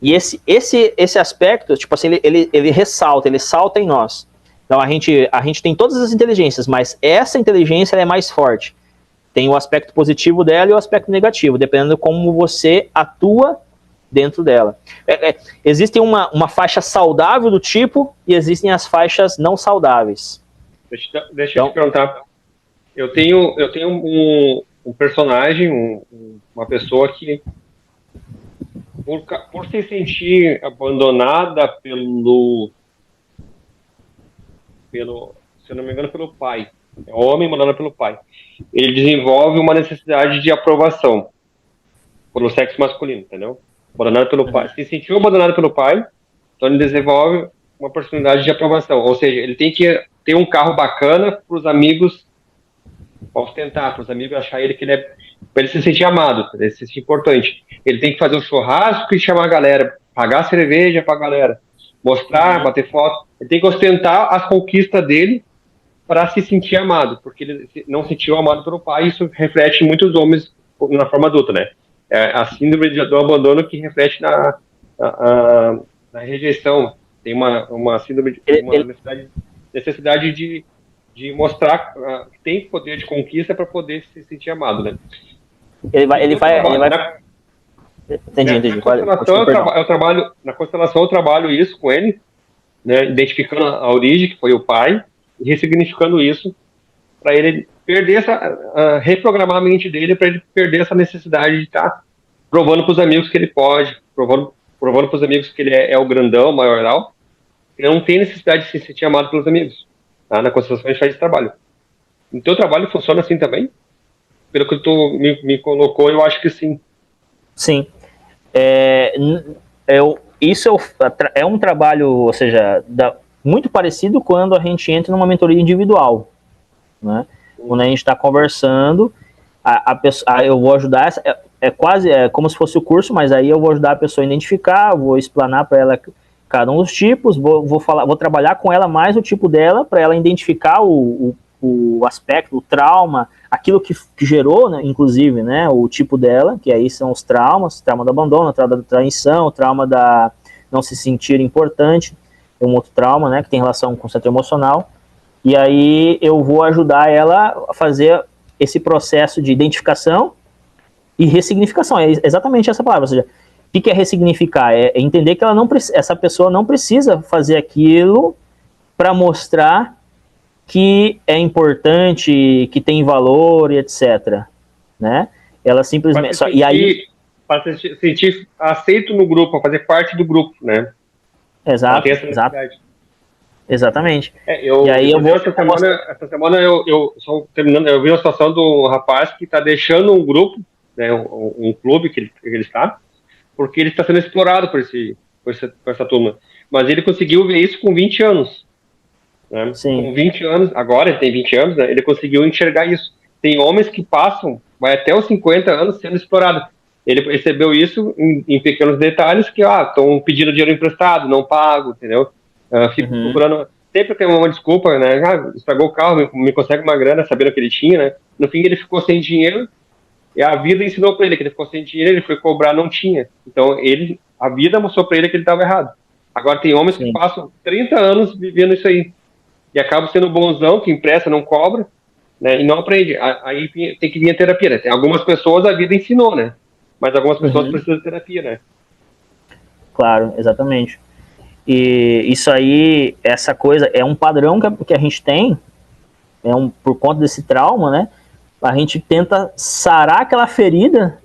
E esse aspecto, tipo assim, ele ressalta, ele salta em nós. Então a gente tem todas as inteligências, mas essa inteligência ela é mais forte. Tem o aspecto positivo dela e o aspecto negativo, dependendo de como você atua dentro dela. Existe uma faixa saudável do tipo e existem as faixas não saudáveis. Deixa eu te perguntar. Eu tenho um personagem, uma pessoa que, por se sentir abandonada pelo, se eu não me engano, pelo pai, é um homem abandonado pelo pai, ele desenvolve uma necessidade de aprovação pelo sexo masculino, entendeu? Abandonado pelo pai. Se sentiu abandonado pelo pai, então ele desenvolve uma personalidade de aprovação, ou seja, ele tem que ter um carro bacana para os amigos ostentar, para os amigos achar ele que ele é, para ele se sentir amado, para ele se sentir importante. Ele tem que fazer um churrasco e chamar a galera, pagar cerveja para a galera, mostrar, bater foto. Ele tem que ostentar as conquistas dele para se sentir amado, porque ele não se sentiu amado pelo pai, e isso reflete em muitos homens na forma adulta, né? É a síndrome do abandono que reflete na rejeição. Tem uma síndrome, uma necessidade de mostrar que tem poder de conquista para poder se sentir amado, né? Ele vai. Entendi. Na constelação eu trabalho isso com ele, né? Identificando a origem, que foi o pai, e ressignificando isso para ele perder reprogramar a mente dele, para ele perder essa necessidade de estar provando para os amigos que ele pode, provando para os amigos que ele é o grandão, o maioral. Ele não tem necessidade de se sentir amado pelos amigos. Tá? Na constelação a gente faz esse trabalho. O teu trabalho funciona assim também? Pelo que tu me colocou, eu acho que sim. Sim. Isso é um trabalho, ou seja, muito parecido quando a gente entra numa mentoria individual, né? Quando a gente está conversando, eu vou ajudar, quase como se fosse o curso, mas aí eu vou ajudar a pessoa a identificar, vou explanar para ela cada um dos tipos, vou trabalhar com ela mais o tipo dela, para ela identificar o aspecto, o trauma, aquilo que gerou, né, inclusive, né, o tipo dela, que aí são os traumas, trauma do abandono, trauma da traição, trauma da não se sentir importante, é um outro trauma, né, que tem relação com o centro emocional, e aí eu vou ajudar ela a fazer esse processo de identificação e ressignificação, é exatamente essa palavra, ou seja, o que é ressignificar? É entender que essa pessoa não precisa fazer aquilo para mostrar que é importante, que tem valor e etc. Né? Ela simplesmente... Para se sentir aceito no grupo, fazer parte do grupo, né? Exato. Exatamente. E aí essa semana eu só terminando, eu vi uma situação do rapaz que está deixando um grupo, né, um clube que ele está, porque ele está sendo explorado por essa turma. Mas ele conseguiu ver isso com 20 anos. Né? Com 20 anos, agora ele tem 20 anos, né, ele conseguiu enxergar isso. Tem homens que vai até os 50 anos sendo explorado. Ele percebeu isso em pequenos detalhes, que estão pedindo dinheiro emprestado, não pago, entendeu? Fico procurando, sempre tem uma desculpa, né? Estragou o carro, me consegue uma grana, sabendo que ele tinha, né? No fim ele ficou sem dinheiro, e a vida ensinou para ele que ele ficou sem dinheiro, ele foi cobrar, não tinha. Então a vida mostrou para ele que ele estava errado. Agora tem homens que passam 30 anos vivendo isso aí, e acabam sendo bonzão, que empresta, não cobra, né? E não aprende. Aí tem que vir a terapia, né? Tem algumas pessoas a vida ensinou, né? Mas algumas pessoas precisam de terapia, né? Claro, exatamente. E isso aí, essa coisa, é um padrão que a gente tem, por conta desse trauma, né? A gente tenta sarar aquela ferida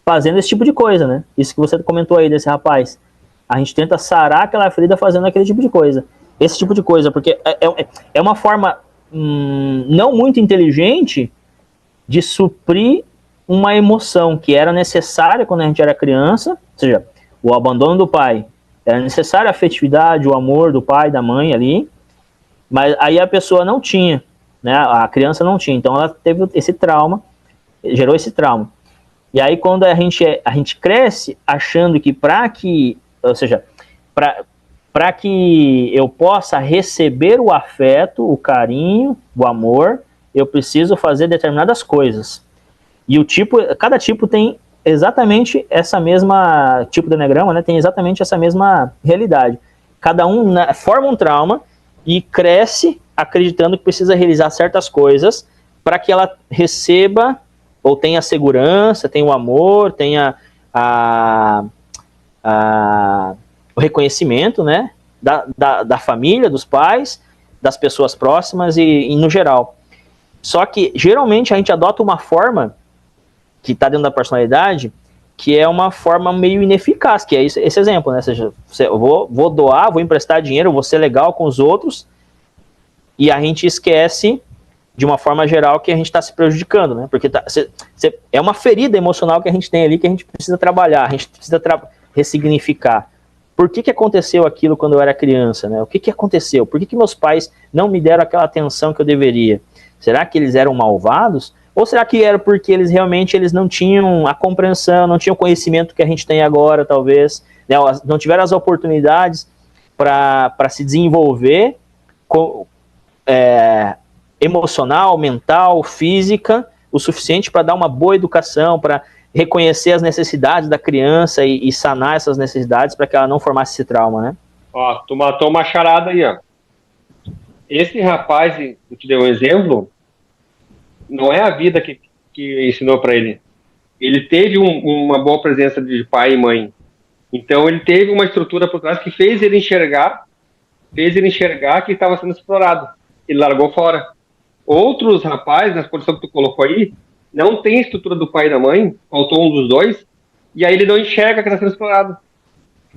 fazendo esse tipo de coisa, né? Isso que você comentou aí desse rapaz. A gente tenta sarar aquela ferida fazendo aquele tipo de coisa. Esse tipo de coisa, porque é uma forma não muito inteligente de suprir uma emoção que era necessária quando a gente era criança, ou seja, o abandono do pai. Era necessária a afetividade, o amor do pai, da mãe ali, mas aí a pessoa não tinha, né? A criança não tinha, então ela teve esse trauma, gerou esse trauma. E aí quando a gente cresce achando que ou seja, para que eu possa receber o afeto, o carinho, o amor, eu preciso fazer determinadas coisas. E cada tipo tem exatamente essa mesma tipo de eneagrama, né? Tem exatamente essa mesma realidade. Cada um forma um trauma e cresce acreditando que precisa realizar certas coisas para que ela receba ou tenha segurança, tenha o amor, tenha o reconhecimento, né? Da família, dos pais, das pessoas próximas e no geral. Só que geralmente a gente adota uma forma que está dentro da personalidade, que é uma forma meio ineficaz, que é esse exemplo, né? Ou seja, eu vou doar, vou emprestar dinheiro, vou ser legal com os outros, e a gente esquece, de uma forma geral, que a gente está se prejudicando, né? Porque é uma ferida emocional que a gente tem ali, que a gente precisa trabalhar, a gente precisa ressignificar. por que aconteceu aquilo quando eu era criança, né? O que aconteceu? Por que meus pais não me deram aquela atenção que eu deveria? Será que eles eram malvados? Ou será que era porque eles realmente não tinham a compreensão, não tinham o conhecimento que a gente tem agora, talvez, né? Não tiveram as oportunidades para se desenvolver emocional, mental, física, o suficiente para dar uma boa educação, para reconhecer as necessidades da criança e sanar essas necessidades para que ela não formasse esse trauma, né? Ó, tu matou uma charada aí, ó. Esse rapaz que te deu um exemplo, não é a vida que ensinou para ele. Ele teve uma boa presença de pai e mãe. Então ele teve uma estrutura por trás que fez ele enxergar que estava sendo explorado. Ele largou fora. Outros rapazes, na condição que tu colocou aí, não tem a estrutura do pai e da mãe, faltou um dos dois, e aí ele não enxerga que está sendo explorado.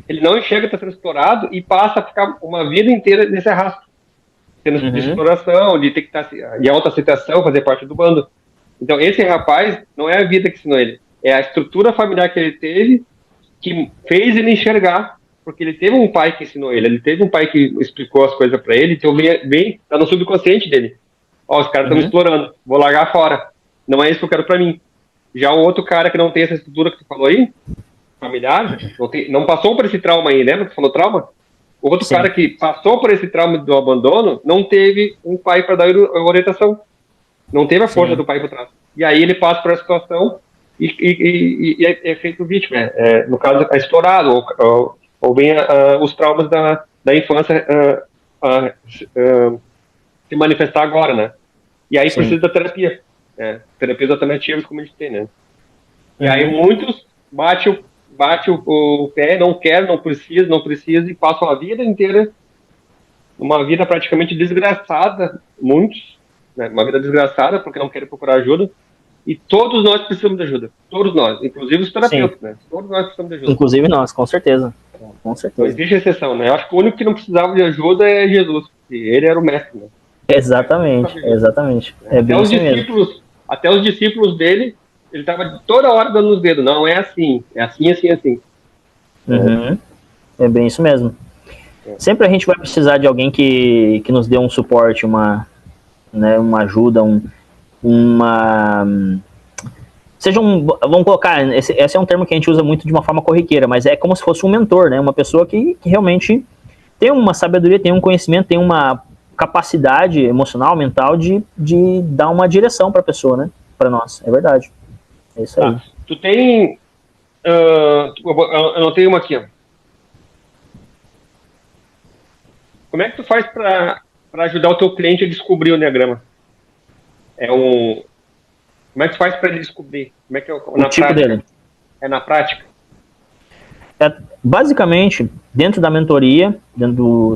Ele não enxerga que está sendo explorado e passa a ficar uma vida inteira nesse arrasto. Tendo de exploração, de ter que estar de autoaceitação, fazer parte do bando. Então, esse rapaz não é a vida que ensinou ele, é a estrutura familiar que ele teve que fez ele enxergar, porque ele teve um pai que ensinou ele teve um pai que explicou as coisas para ele, então tá no subconsciente dele. Ó, os caras estão me explorando, vou largar fora. Não é isso que eu quero para mim. Já o outro cara que não tem essa estrutura que tu falou aí, familiar, não passou por esse trauma aí, lembra que tu falou trauma? O outro cara que passou por esse trauma do abandono não teve um pai para dar orientação. Não teve a força do pai por trás. E aí ele passa por essa situação e é feito vítima. No caso, é explorado, ou vem os traumas da infância se manifestar agora, né? E aí precisa da terapia. Terapias alternativas, como a gente tem, né? E aí muitos bate o pé, não quer, não precisa, e passam a vida inteira uma vida praticamente desgraçada, muitos, né? Uma vida desgraçada porque não querem procurar ajuda, e todos nós precisamos de ajuda, todos nós, inclusive os terapeutas, né? Todos nós precisamos de ajuda. Inclusive nós, com certeza. Com certeza. Não existe exceção, né? Eu acho que o único que não precisava de ajuda é Jesus, e ele era o mestre, né? Exatamente. É bem isso mesmo. Até os discípulos dele, ele estava toda hora dando os dedos. Não, é assim, assim. É bem isso mesmo. Sempre a gente vai precisar de alguém que nos dê um suporte, uma ajuda, vamos colocar, esse é um termo que a gente usa muito de uma forma corriqueira, mas é como se fosse um mentor, né? Uma pessoa que realmente tem uma sabedoria, tem um conhecimento, tem uma capacidade emocional, mental de dar uma direção para a pessoa, né? Para nós, é verdade. É isso aí. Tu tem... eu anotei uma aqui, ó. Como é que tu faz para ajudar o teu cliente a descobrir o Enneagrama? Como é que tu faz para ele descobrir? Como é que o tipo dele? É na prática? Basicamente, dentro da mentoria,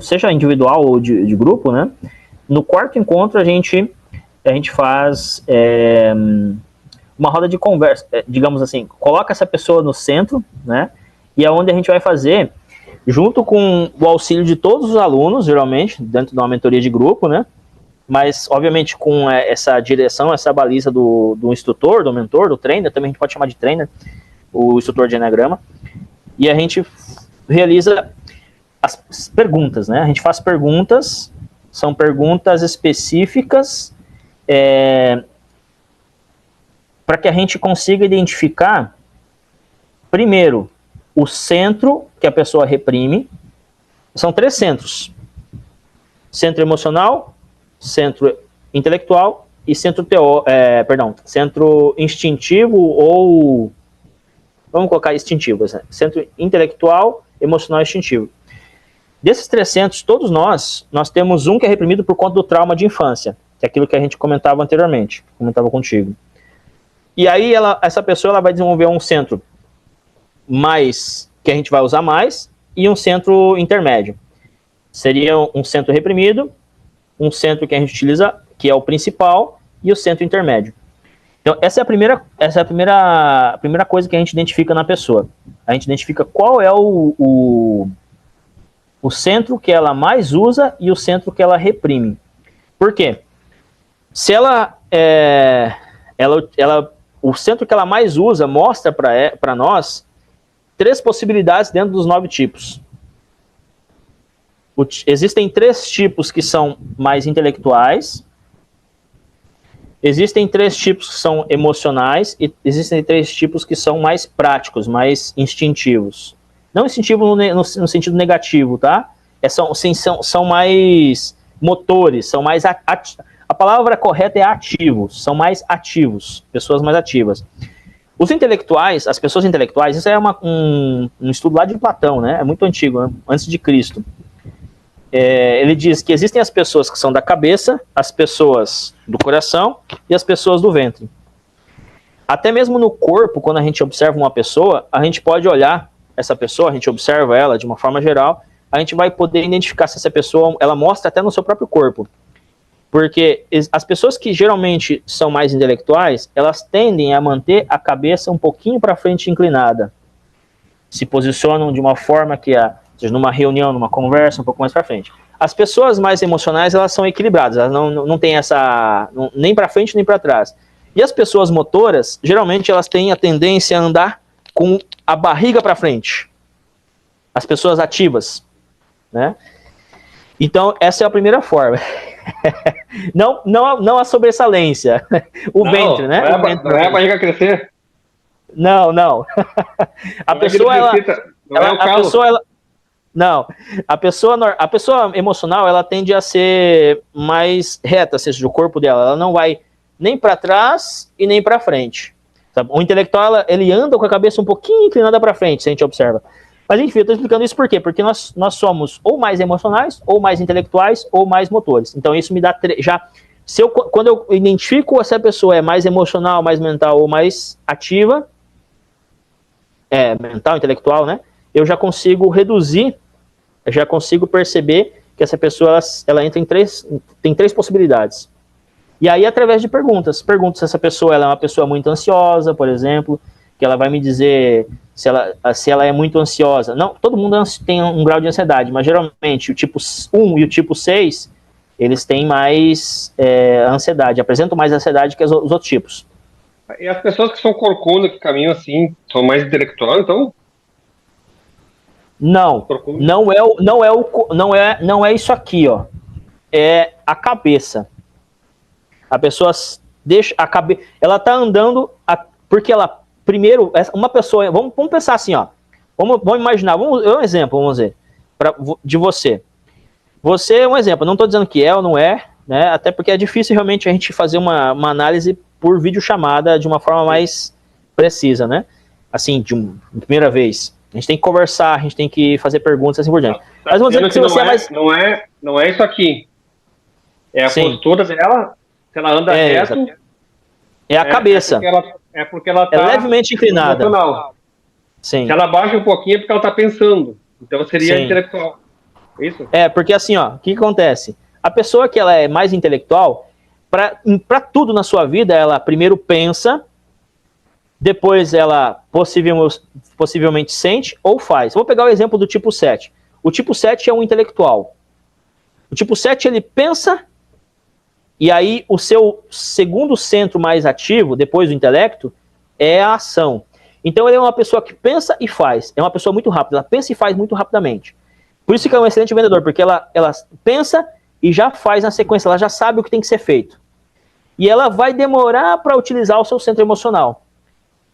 seja individual ou de grupo, né? No quarto encontro a gente faz uma roda de conversa, digamos assim, coloca essa pessoa no centro, né? E é onde a gente vai fazer, junto com o auxílio de todos os alunos, geralmente, dentro de uma mentoria de grupo, né? Mas, obviamente, com essa direção, essa baliza do instrutor, do mentor, do trainer, também a gente pode chamar de trainer, o instrutor de Enneagrama. E a gente realiza as perguntas, né? A gente faz perguntas, são perguntas específicas, para que a gente consiga identificar, primeiro, o centro que a pessoa reprime. São 3 centros: centro emocional, centro intelectual e centro instintivo, ou vamos colocar instintivo, né? Centro intelectual, emocional e instintivo. Desses 3 centros, todos nós temos um que é reprimido por conta do trauma de infância, que é aquilo que a gente comentava anteriormente, comentava contigo. E aí essa pessoa vai desenvolver um centro que a gente vai usar mais, e um centro intermédio. Seria um centro reprimido, um centro que a gente utiliza, que é o principal, e o centro intermédio. Então, essa é a primeira coisa que a gente identifica na pessoa. A gente identifica qual é o centro que ela mais usa e o centro que ela reprime. Por quê? Se o centro que ela mais usa mostra para nós 3 possibilidades dentro dos 9 tipos. existem 3 tipos que são mais intelectuais, existem 3 tipos que são emocionais e existem 3 tipos que são mais práticos, mais instintivos. Não instintivo no sentido negativo, tá? São mais motores, são mais... A palavra correta é ativos, são mais ativos, pessoas mais ativas. Os intelectuais, as pessoas intelectuais, isso é um estudo lá de Platão, né? É muito antigo, né? Antes de Cristo. Ele diz que existem as pessoas que são da cabeça, as pessoas do coração e as pessoas do ventre. Até mesmo no corpo, quando a gente observa uma pessoa, a gente pode olhar essa pessoa, a gente observa ela de uma forma geral, a gente vai poder identificar se essa pessoa, ela mostra até no seu próprio corpo. Porque as pessoas que geralmente são mais intelectuais, elas tendem a manter a cabeça um pouquinho para frente inclinada. Se posicionam de uma forma que, seja numa reunião, numa conversa, um pouco mais para frente. As pessoas mais emocionais, elas são equilibradas, elas não têm nem para frente nem para trás. E as pessoas motoras, geralmente elas têm a tendência a andar com a barriga para frente. As pessoas ativas, né? Então, essa é a primeira forma. não a sobressalência. Ventre, né? Não é a barriga crescer? Não. A pessoa, a pessoa emocional, ela tende a ser mais reta, ou seja, o corpo dela, ela não vai nem para trás e nem para frente. Sabe? O intelectual, ele anda com a cabeça um pouquinho inclinada para frente, se a gente observa. Mas, enfim, eu estou explicando isso por quê? Porque nós somos ou mais emocionais, ou mais intelectuais, ou mais motores. Então, isso me dá... quando eu identifico se a pessoa é mais emocional, mais mental ou mais ativa, mental, intelectual, né? Eu já consigo reduzir, já consigo perceber que essa pessoa, ela entra tem 3 possibilidades. E aí, através de perguntas. Pergunto se essa pessoa ela é uma pessoa muito ansiosa, por exemplo, que ela vai me dizer... Se ela é muito ansiosa. Não, todo mundo tem um grau de ansiedade, mas geralmente o tipo 1 e o tipo 6, eles têm mais ansiedade, apresentam mais ansiedade que os outros tipos. E as pessoas que são corcunda, que caminham assim, são mais intelectuais, então? Não é isso aqui, ó. É a cabeça. A pessoa deixa a cabeça, ela tá andando porque ela primeiro, uma pessoa, vamos pensar assim, ó, vamos imaginar, um exemplo, vamos dizer, de você. Você é um exemplo, não estou dizendo que é ou não é, né, até porque é difícil realmente a gente fazer uma análise por videochamada de uma forma mais precisa, né, assim, de primeira vez. A gente tem que conversar, a gente tem que fazer perguntas assim por diante. Mas vamos dizer que se você não é isso aqui, é a postura dela, se ela anda reto... É a cabeça. É porque ela está levemente inclinada. Sim. Se ela baixa um pouquinho é porque ela está pensando. Então seria intelectual. É isso? Porque assim, ó, o que acontece? A pessoa que ela é mais intelectual, para tudo na sua vida, ela primeiro pensa, depois ela possivelmente sente ou faz. Vou pegar o exemplo do tipo 7. O tipo 7 é um intelectual. O tipo 7, ele pensa... E aí, o seu segundo centro mais ativo, depois do intelecto, é a ação. Então, ele é uma pessoa que pensa e faz. É uma pessoa muito rápida. Ela pensa e faz muito rapidamente. Por isso que é um excelente vendedor, porque ela pensa e já faz na sequência. Ela já sabe o que tem que ser feito. E ela vai demorar para utilizar o seu centro emocional.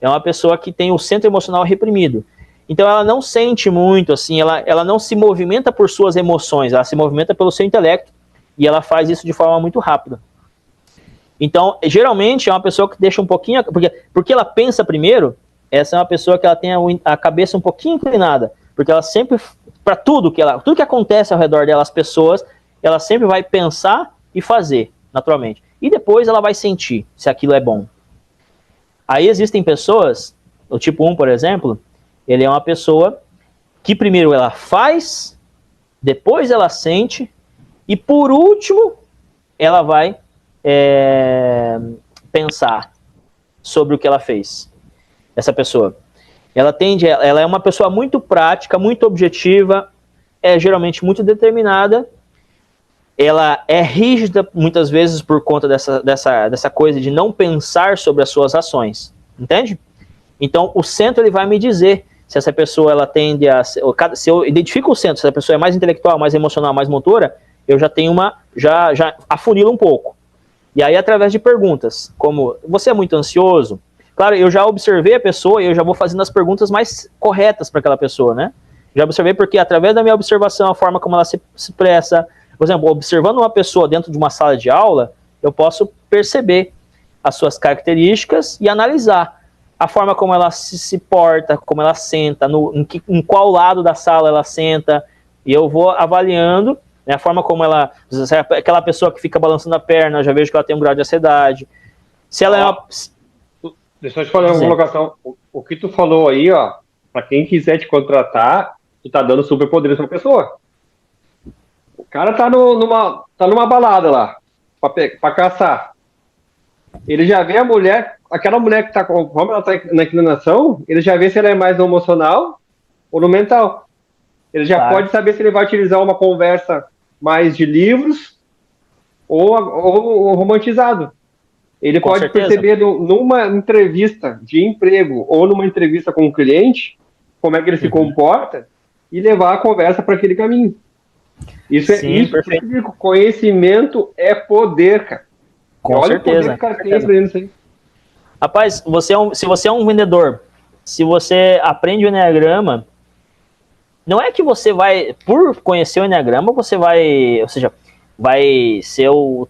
É uma pessoa que tem o centro emocional reprimido. Então, ela não sente muito, assim, ela não se movimenta por suas emoções. Ela se movimenta pelo seu intelecto. E ela faz isso de forma muito rápida. Então, geralmente, é uma pessoa que deixa um pouquinho... Porque ela pensa primeiro, essa é uma pessoa que ela tem a cabeça um pouquinho inclinada. Porque ela sempre... Para tudo que acontece ao redor dela, as pessoas, ela sempre vai pensar e fazer, naturalmente. E depois ela vai sentir se aquilo é bom. Aí existem pessoas, o tipo 1, por exemplo, ele é uma pessoa que primeiro ela faz, depois ela sente... E por último, ela vai pensar sobre o que ela fez. Essa pessoa. Ela é uma pessoa muito prática, muito objetiva, é geralmente muito determinada. Ela é rígida muitas vezes por conta dessa coisa de não pensar sobre as suas ações. Entende? Então o centro ele vai me dizer se essa pessoa ela tende a... Se eu identifico o centro, se a pessoa é mais intelectual, mais emocional, mais motora, eu já tenho já afunilo um pouco. E aí, através de perguntas, como, você é muito ansioso? Claro, eu já observei a pessoa e eu já vou fazendo as perguntas mais corretas para aquela pessoa, né? Já observei porque, através da minha observação, a forma como ela se expressa, por exemplo, observando uma pessoa dentro de uma sala de aula, eu posso perceber as suas características e analisar a forma como ela se porta, como ela senta, em qual lado da sala ela senta, e eu vou avaliando, né, a forma como ela... Aquela pessoa que fica balançando a perna, eu já vejo que ela tem um grau de ansiedade. Se ela é uma... Deixa eu te fazer uma colocação. O que tu falou aí, ó, para quem quiser te contratar, tu tá dando superpoderes pra pessoa. O cara tá numa balada lá, pra caçar. Ele já vê a mulher, aquela mulher que tá, como ela tá na inclinação, ele já vê se ela é mais no emocional ou no mental. Ele já pode saber se ele vai utilizar uma conversa mais de livros ou romantizado. Ele pode perceber numa entrevista de emprego ou numa entrevista com um cliente, como é que ele se comporta e levar a conversa para aquele caminho. Isso é isso. Conhecimento é poder, cara. Com certeza. O poder que o cara tem aprendendo isso aí. Rapaz, se você é um vendedor, se você aprende o Enneagrama, não é que você vai, por conhecer o Enneagrama, você vai, ou seja, vai ser o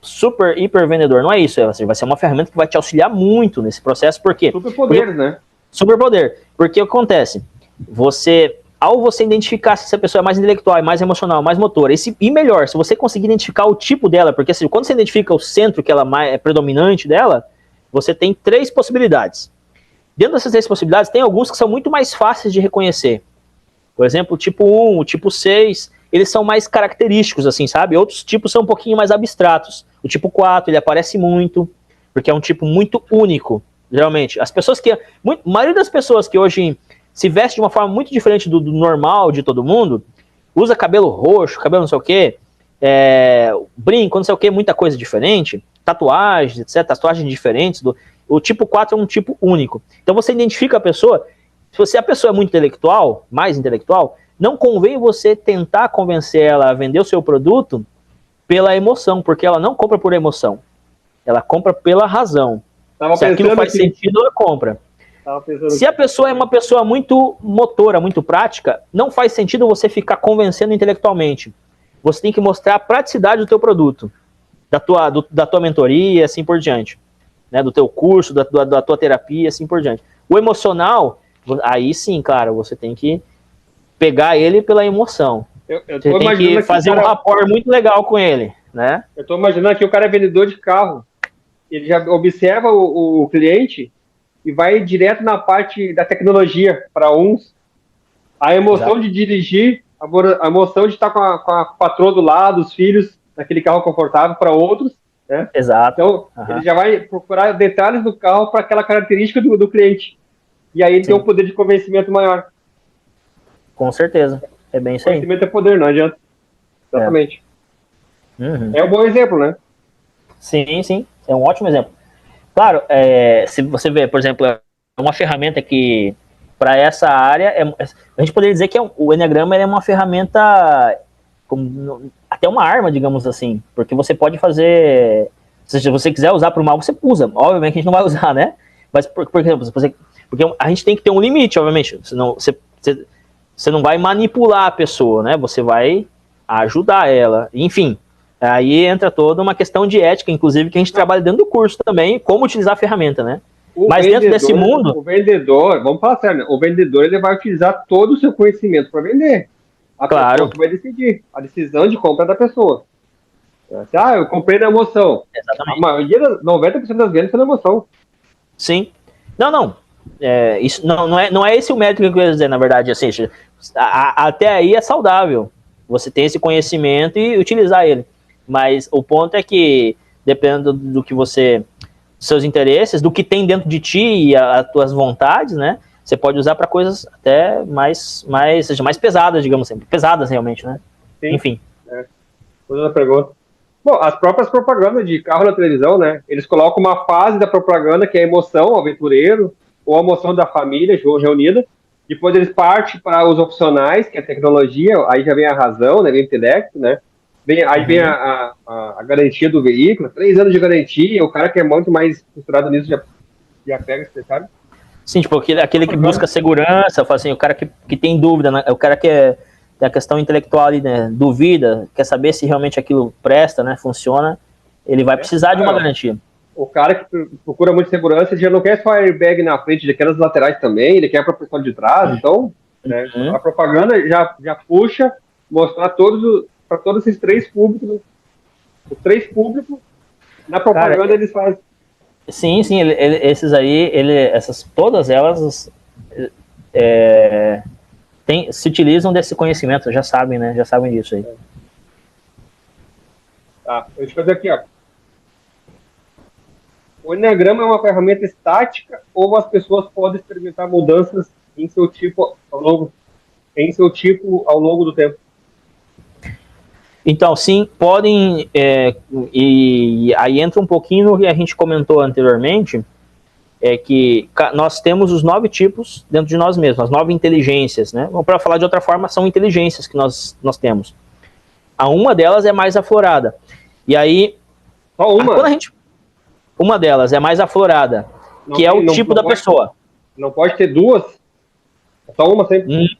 super, hiper vendedor, não é isso, vai ser uma ferramenta que vai te auxiliar muito nesse processo, porque... Superpoder, né? Superpoder, porque o que acontece? Ao você identificar se essa pessoa é mais intelectual, mais emocional, mais motora, e melhor, se você conseguir identificar o tipo dela, porque assim, quando você identifica o centro que ela é predominante dela, você tem 3 possibilidades. Dentro dessas 3 possibilidades, tem alguns que são muito mais fáceis de reconhecer. Por exemplo, o tipo 1, o tipo 6, eles são mais característicos, assim, sabe? Outros tipos são um pouquinho mais abstratos. O tipo 4, ele aparece muito, porque é um tipo muito único, geralmente. As pessoas a maioria das pessoas que hoje se veste de uma forma muito diferente do normal de todo mundo, usa cabelo roxo, cabelo não sei o quê, brinco, não sei o quê, muita coisa diferente, tatuagens, etc., tatuagens diferentes. O tipo 4 é um tipo único. Então você identifica a pessoa. Se a pessoa é muito intelectual, mais intelectual, não convém você tentar convencer ela a vender o seu produto pela emoção, porque ela não compra por emoção. Ela compra pela razão. Se aquilo faz sentido, ela compra. Se a pessoa é uma pessoa muito motora, muito prática, não faz sentido você ficar convencendo intelectualmente. Você tem que mostrar a praticidade do teu produto, da tua mentoria, assim por diante, né, do teu curso, da tua terapia, assim por diante. O emocional, aí sim, cara, você tem que pegar ele pela emoção. Você tem que fazer um rapport muito legal com ele, né? Eu tô imaginando que o cara é vendedor de carro, ele já observa o cliente e vai direto na parte da tecnologia para uns. A emoção de dirigir, a emoção de estar com a patroa do lado, os filhos, naquele carro confortável para outros, né? Exato. Então, ele já vai procurar detalhes do carro para aquela característica do cliente. E aí ele tem um poder de convencimento maior. Com certeza. É bem isso aí. Conhecimento é poder, não adianta. Exatamente. É um bom exemplo, né? Sim, sim. É um ótimo exemplo. Claro, se você vê, por exemplo, é uma ferramenta que, para essa área, a gente poderia dizer que o Enneagrama é uma ferramenta, até uma arma, digamos assim, porque você pode fazer, se você quiser usar para o mal, você usa. Obviamente que a gente não vai usar, né? Mas, por exemplo, porque a gente tem que ter um limite, obviamente, senão você não vai manipular a pessoa, né? Você vai ajudar ela, enfim. Aí entra toda uma questão de ética, inclusive, que a gente trabalha dentro do curso também, como utilizar a ferramenta, né? Mas dentro desse mundo... O vendedor, vamos falar sério, né? O vendedor ele vai utilizar todo o seu conhecimento para vender. A pessoa que vai decidir. A decisão de compra da pessoa. Eu comprei na emoção. Exatamente. A maioria, 90% das vendas são na emoção. Sim. Não. Isso não é esse o método que eu ia dizer, na verdade. Assim, até aí é saudável você ter esse conhecimento e utilizar ele. Mas o ponto é que, dependendo do que seus interesses, do que tem dentro de ti e as tuas vontades, né? Você pode usar para coisas até mais pesadas, digamos assim. Pesadas, realmente, né? Sim. Enfim. Outra pergunta. Bom, as próprias propagandas de carro na televisão, né? Eles colocam uma fase da propaganda que é a emoção, o aventureiro, ou a emoção da família reunida, Depois eles partem para os opcionais, que é a tecnologia, aí já vem a razão, né, vem o intelecto, né? Aí vem a garantia do veículo, 3 anos de garantia, o cara que é muito mais estruturado nisso já pega, você sabe? Sim, tipo, aquele que busca segurança, fala assim, o cara que tem dúvida, né? O cara que tem a questão intelectual ali, né? Duvida, quer saber se realmente aquilo presta, né? Funciona, ele vai precisar de uma garantia. O cara que procura muito segurança, ele já não quer só airbag na frente, ele quer nas laterais também, ele quer a proteção de trás, então, né, a propaganda já puxa, mostrar para todos esses 3 públicos, os 3 públicos, na propaganda cara, eles fazem. Sim, esses aí, todas elas se utilizam desse conhecimento, já sabem, né? Já sabem disso aí. Tá, deixa eu fazer aqui, ó. O Enneagrama é uma ferramenta estática ou as pessoas podem experimentar mudanças em seu tipo ao longo do tempo? Então, sim, podem, e aí entra um pouquinho no que a gente comentou anteriormente, que nós temos os 9 tipos dentro de nós mesmos, as 9 inteligências, né? Para falar de outra forma, são inteligências que nós temos. Uma delas é mais aflorada. E aí, só uma? Uma delas é mais aflorada, que é o tipo da pessoa. Não pode ter 2? É só uma sempre?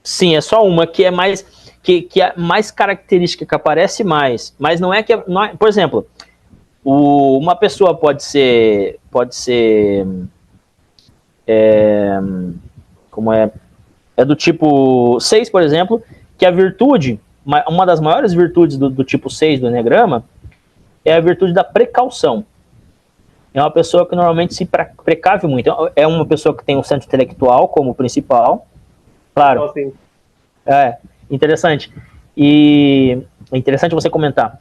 Sim, é só uma que é mais... Que é mais característica, que aparece mais. Mas não é que... por exemplo, uma pessoa pode ser como é do tipo 6, por exemplo, que a virtude, uma das maiores virtudes do tipo 6 do Enneagrama é a virtude da precaução. É uma pessoa que normalmente se precave muito. É uma pessoa que tem o centro intelectual como principal. Claro. Assim. Interessante. E é interessante você comentar.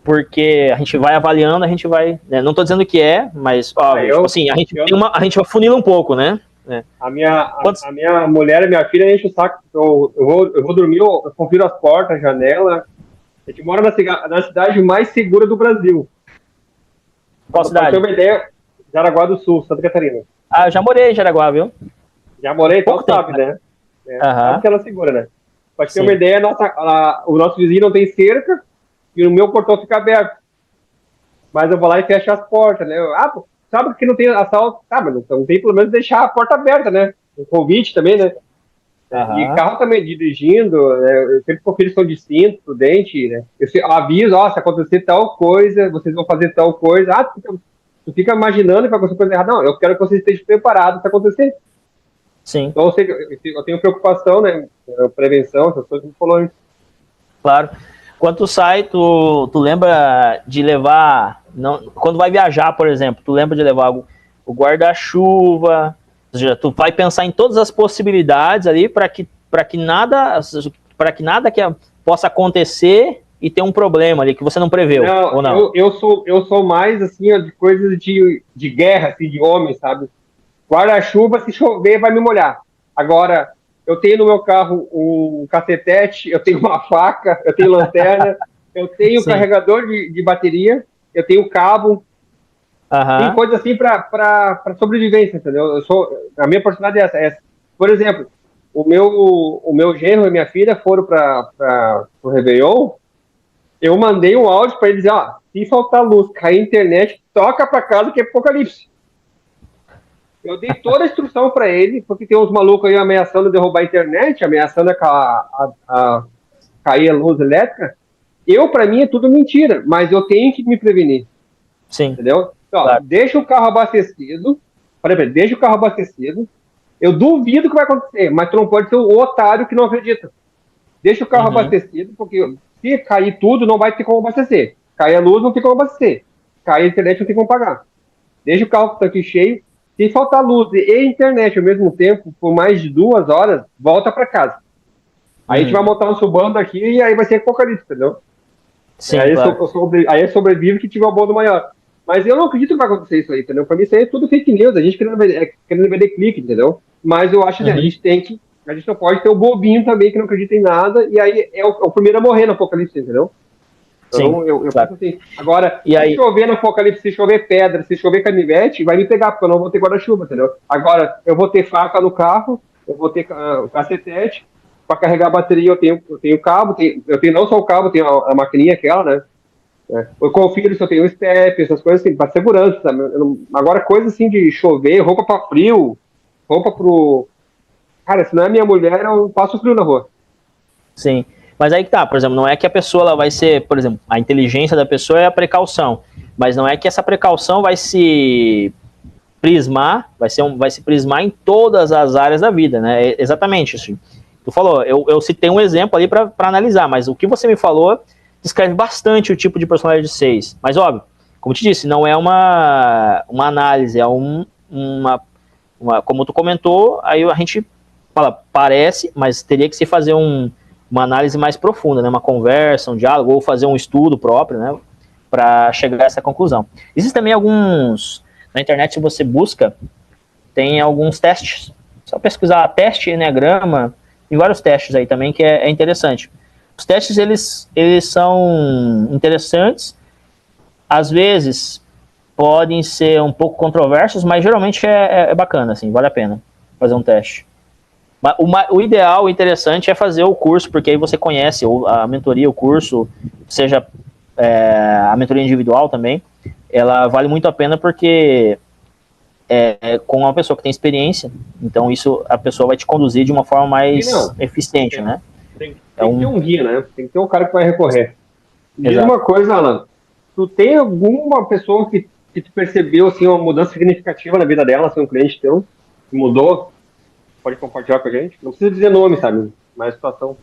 Porque a gente vai avaliando, a gente vai... Né, não estou dizendo que mas tipo assim, a gente afunila um pouco, né? A minha mulher e minha filha enchem o saco. Eu vou dormir, eu confiro as portas, a janela. A gente mora na cidade mais segura do Brasil. Qual cidade? Pra ter uma ideia, Jaraguá do Sul, Santa Catarina. Eu já morei em Jaraguá, viu? Já morei, então sabe, né? Sabe que ela é segura, né? Pra ter uma ideia, o nosso vizinho não tem cerca e o meu portão fica aberto. Mas eu vou lá e fecho as portas, né? Sabe que não tem assalto? Mas não tem pelo menos deixar a porta aberta, né? O convite também, né? E carro também dirigindo, né? Eu sempre confiro se são de cinto, prudente, né? Eu aviso, se acontecer tal coisa, vocês vão fazer tal coisa. Tu fica imaginando que vai acontecer coisa errada. Não, eu quero que vocês estejam preparados para acontecer. Sim. Então eu tenho preocupação, né? Prevenção, essas coisas que falou antes. Claro. Quando tu sai, tu lembra de levar... quando vai viajar, por exemplo, tu lembra de levar o guarda-chuva... Ou seja, tu vai pensar em todas as possibilidades ali para que nada que possa acontecer e ter um problema ali que você não preveu, ou não? Eu sou mais assim de coisas de guerra, assim, de homem, sabe? Guarda-chuva, se chover, vai me molhar. Agora, eu tenho no meu carro um cacetete, eu tenho uma faca, eu tenho lanterna, eu tenho carregador de bateria, eu tenho cabo. Tem coisa assim para sobrevivência, entendeu? A minha personalidade é essa. Por exemplo, o meu genro e minha filha foram para o Réveillon, eu mandei um áudio para eles dizer, se faltar luz, cair a internet, toca para casa que é apocalipse. Eu dei toda a instrução para ele, porque tem uns malucos aí ameaçando derrubar a internet, ameaçando a cair a luz elétrica. Para mim, é tudo mentira, mas eu tenho que me prevenir. Sim. Entendeu? Então, claro. Deixa o carro abastecido. Deixa o carro abastecido. Eu duvido que vai acontecer, mas tu não pode ser o otário que não acredita. Deixa o carro abastecido, porque se cair tudo, não vai ter como abastecer. Cair a luz, não tem como abastecer. Cair a internet, não tem como pagar. Deixa o carro com o tanque cheio. Se faltar luz e internet ao mesmo tempo, por mais de 2 horas, volta para casa. Aí a gente vai montar um subando aqui e aí vai ser apocalipse, entendeu? Sim, aí, claro. Aí sobrevive que tiver o bom do maior. Mas eu não acredito que vai acontecer isso aí, entendeu? Pra mim isso aí é tudo fake news, a gente querendo vender clique, entendeu? Mas eu acho que a gente não pode ter o bobinho também que não acredita em nada, e aí é o primeiro a morrer no apocalipse, entendeu? Então, eu penso assim. Agora, se chover no apocalipse, se chover pedra, se chover canivete, vai me pegar, porque eu não vou ter guarda-chuva, entendeu? Agora, eu vou ter faca no carro, eu vou ter o cacetete, para carregar a bateria eu tenho cabo, eu tenho não só o cabo, tenho a maquininha aquela, né? Eu confiro se eu tenho step, essas coisas assim, para segurança, sabe? Agora, coisa assim de chover, roupa para frio, roupa pro. Cara, se não é minha mulher, eu passo frio na rua. Sim. Mas aí que tá, por exemplo, não é que a pessoa ela vai ser, por exemplo, a inteligência da pessoa é a precaução, mas não é que essa precaução vai se prismar, vai se prismar em todas as áreas da vida, né? Exatamente isso. Tu falou, eu citei um exemplo ali para analisar, mas o que você me falou descreve bastante o tipo de personalidade de 6. Mas, óbvio, como te disse, não é uma análise, é como tu comentou, aí a gente fala, parece, mas teria que se fazer uma análise mais profunda, né? Uma conversa, um diálogo, ou fazer um estudo próprio, né? Para chegar a essa conclusão. Existem também alguns, na internet, se você busca, tem alguns testes. Só pesquisar teste Enneagrama, tem vários testes aí também que é interessante. Os testes, eles são interessantes, às vezes podem ser um pouco controversos, mas geralmente é bacana, assim, vale a pena fazer um teste. Mas o ideal, o interessante é fazer o curso, porque aí você conhece a mentoria, o curso, seja a mentoria individual também, ela vale muito a pena porque com uma pessoa que tem experiência, então isso a pessoa vai te conduzir de uma forma mais eficiente, né? Tem que ter um guia, né? Tem que ter um cara que vai recorrer. Diz Exato. uma coisa, Alan, tu tem alguma pessoa que tu percebeu, assim, uma mudança significativa na vida dela, assim, um cliente teu, que mudou? Pode compartilhar com a gente? Não precisa dizer nome, sabe? Mas situação.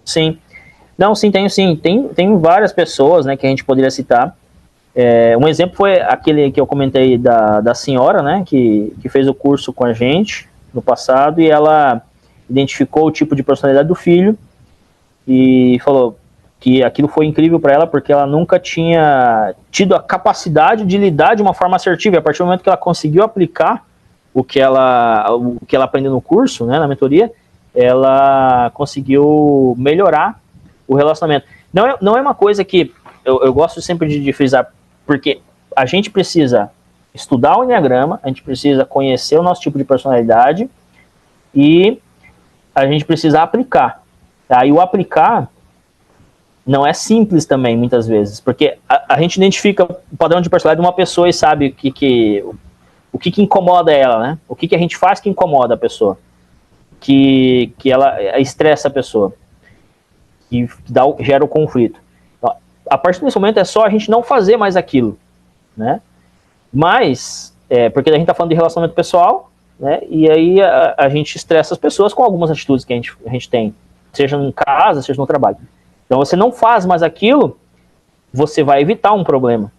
Sim. Não, sim, tenho sim. Tem várias pessoas, né, que a gente poderia citar. Um exemplo foi aquele que eu comentei da senhora, né, que fez o curso com a gente no passado, e ela identificou o tipo de personalidade do filho e falou que aquilo foi incrível para ela porque ela nunca tinha tido a capacidade de lidar de uma forma assertiva. E a partir do momento que ela conseguiu aplicar o que ela aprendeu no curso, né, na mentoria, ela conseguiu melhorar o relacionamento. Não é uma coisa que eu gosto sempre de frisar, porque a gente precisa estudar o Enneagrama, a gente precisa conhecer o nosso tipo de personalidade e a gente precisa aplicar. Tá? E o aplicar não é simples também, muitas vezes, porque a gente identifica o padrão de personalidade de uma pessoa e sabe o que incomoda ela, né? O que a gente faz que incomoda a pessoa, que ela estressa a pessoa, que gera o conflito. Então, a partir desse momento é só a gente não fazer mais aquilo, né? Mas, porque a gente está falando de relacionamento pessoal, né? E aí a gente estressa as pessoas com algumas atitudes que a gente tem, seja em casa, seja no trabalho. Então, você não faz mais aquilo, você vai evitar um problema,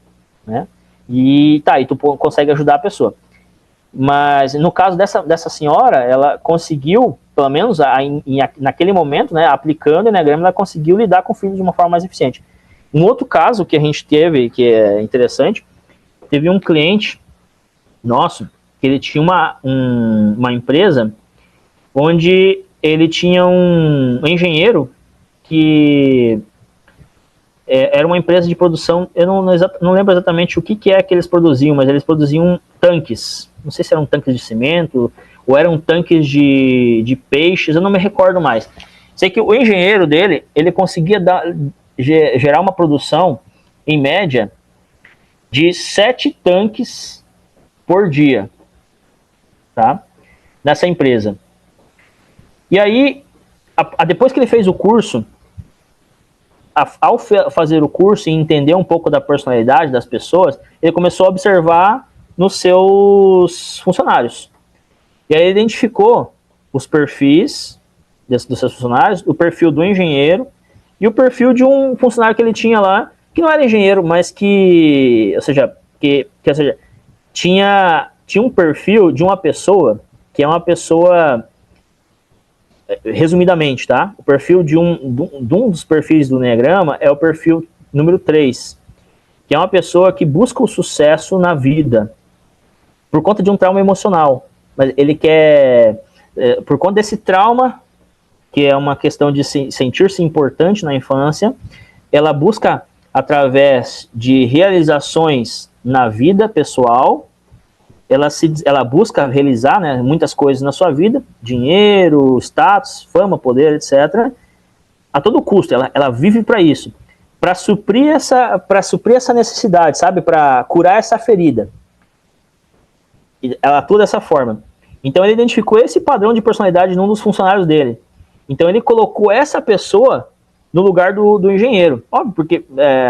né? E tu consegue ajudar a pessoa. Mas no caso dessa senhora, ela conseguiu, pelo menos naquele momento, né, aplicando o Enneagrama, ela conseguiu lidar com o filho de uma forma mais eficiente. Um outro caso que a gente teve, que é interessante, teve um cliente nosso, que ele tinha uma empresa onde ele tinha um engenheiro que era uma empresa de produção, eu não lembro exatamente o que é que eles produziam, mas eles produziam tanques, não sei se eram tanques de cimento, ou eram tanques de peixes, eu não me recordo mais. Sei que o engenheiro dele, ele conseguia gerar uma produção, em média, de 7 tanques por dia, tá? Nessa empresa. E aí, depois que ele fez o curso, ao fazer o curso e entender um pouco da personalidade das pessoas, ele começou a observar nos seus funcionários. E aí ele identificou os perfis dos seus funcionários, o perfil do engenheiro e o perfil de um funcionário que ele tinha lá, que não era engenheiro, mas que tinha um perfil de uma pessoa que é uma pessoa, resumidamente, tá? O perfil de um dos perfis do Enneagrama é o perfil número 3, que é uma pessoa que busca o sucesso na vida por conta de um trauma emocional. Mas ele quer, por conta desse trauma, que é uma questão de sentir-se importante na infância, ela busca, através de realizações na vida pessoal, ela busca realizar, né, muitas coisas na sua vida, dinheiro, status, fama, poder, etc., a todo custo. Ela vive para isso, para suprir essa necessidade, sabe, para curar essa ferida. Ela atua dessa forma. Então ele identificou esse padrão de personalidade num dos funcionários dele. Então ele colocou essa pessoa no lugar do engenheiro. Óbvio, porque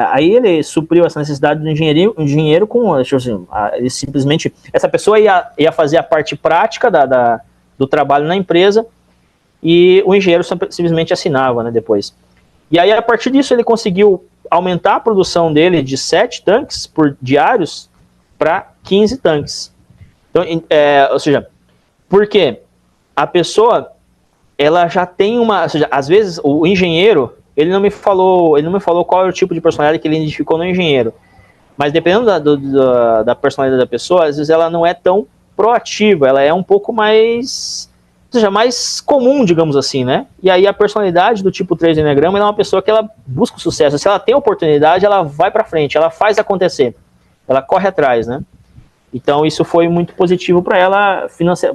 aí ele supriu essa necessidade do engenheiro com, assim, ele simplesmente, essa pessoa ia fazer a parte prática do trabalho na empresa e o engenheiro simplesmente assinava, né, depois. E aí, a partir disso, ele conseguiu aumentar a produção dele de 7 tanques por diários para 15 tanques. Então, ou seja, porque a pessoa, ela já tem uma, ou seja, às vezes o engenheiro, ele não me falou qual é o tipo de personalidade que ele identificou no engenheiro, mas dependendo da personalidade da pessoa, às vezes ela não é tão proativa, ela é um pouco mais, ou seja, mais comum, digamos assim, né? E aí a personalidade do tipo 3 do Enneagrama é uma pessoa que ela busca o sucesso, se ela tem oportunidade, ela vai para frente, ela faz acontecer, ela corre atrás, né? Então isso foi muito positivo para ela,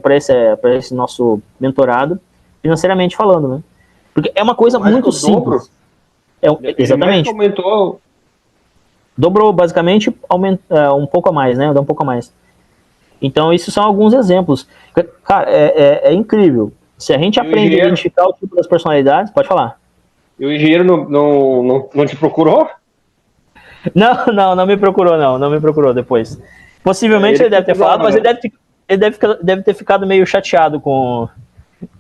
para esse nosso mentorado, financeiramente falando, né? Porque é uma coisa muito simples. Exatamente. Aumentou. Dobrou, basicamente, um pouco a mais, né? Dá um pouco a mais. Então, esses são alguns exemplos. Cara, é incrível. Se a gente aprende a identificar o tipo das personalidades, pode falar. E o engenheiro não te procurou? Não me procurou, não. Não me procurou depois. Possivelmente ele deve ter falado, mas ele deve ter ficado meio chateado com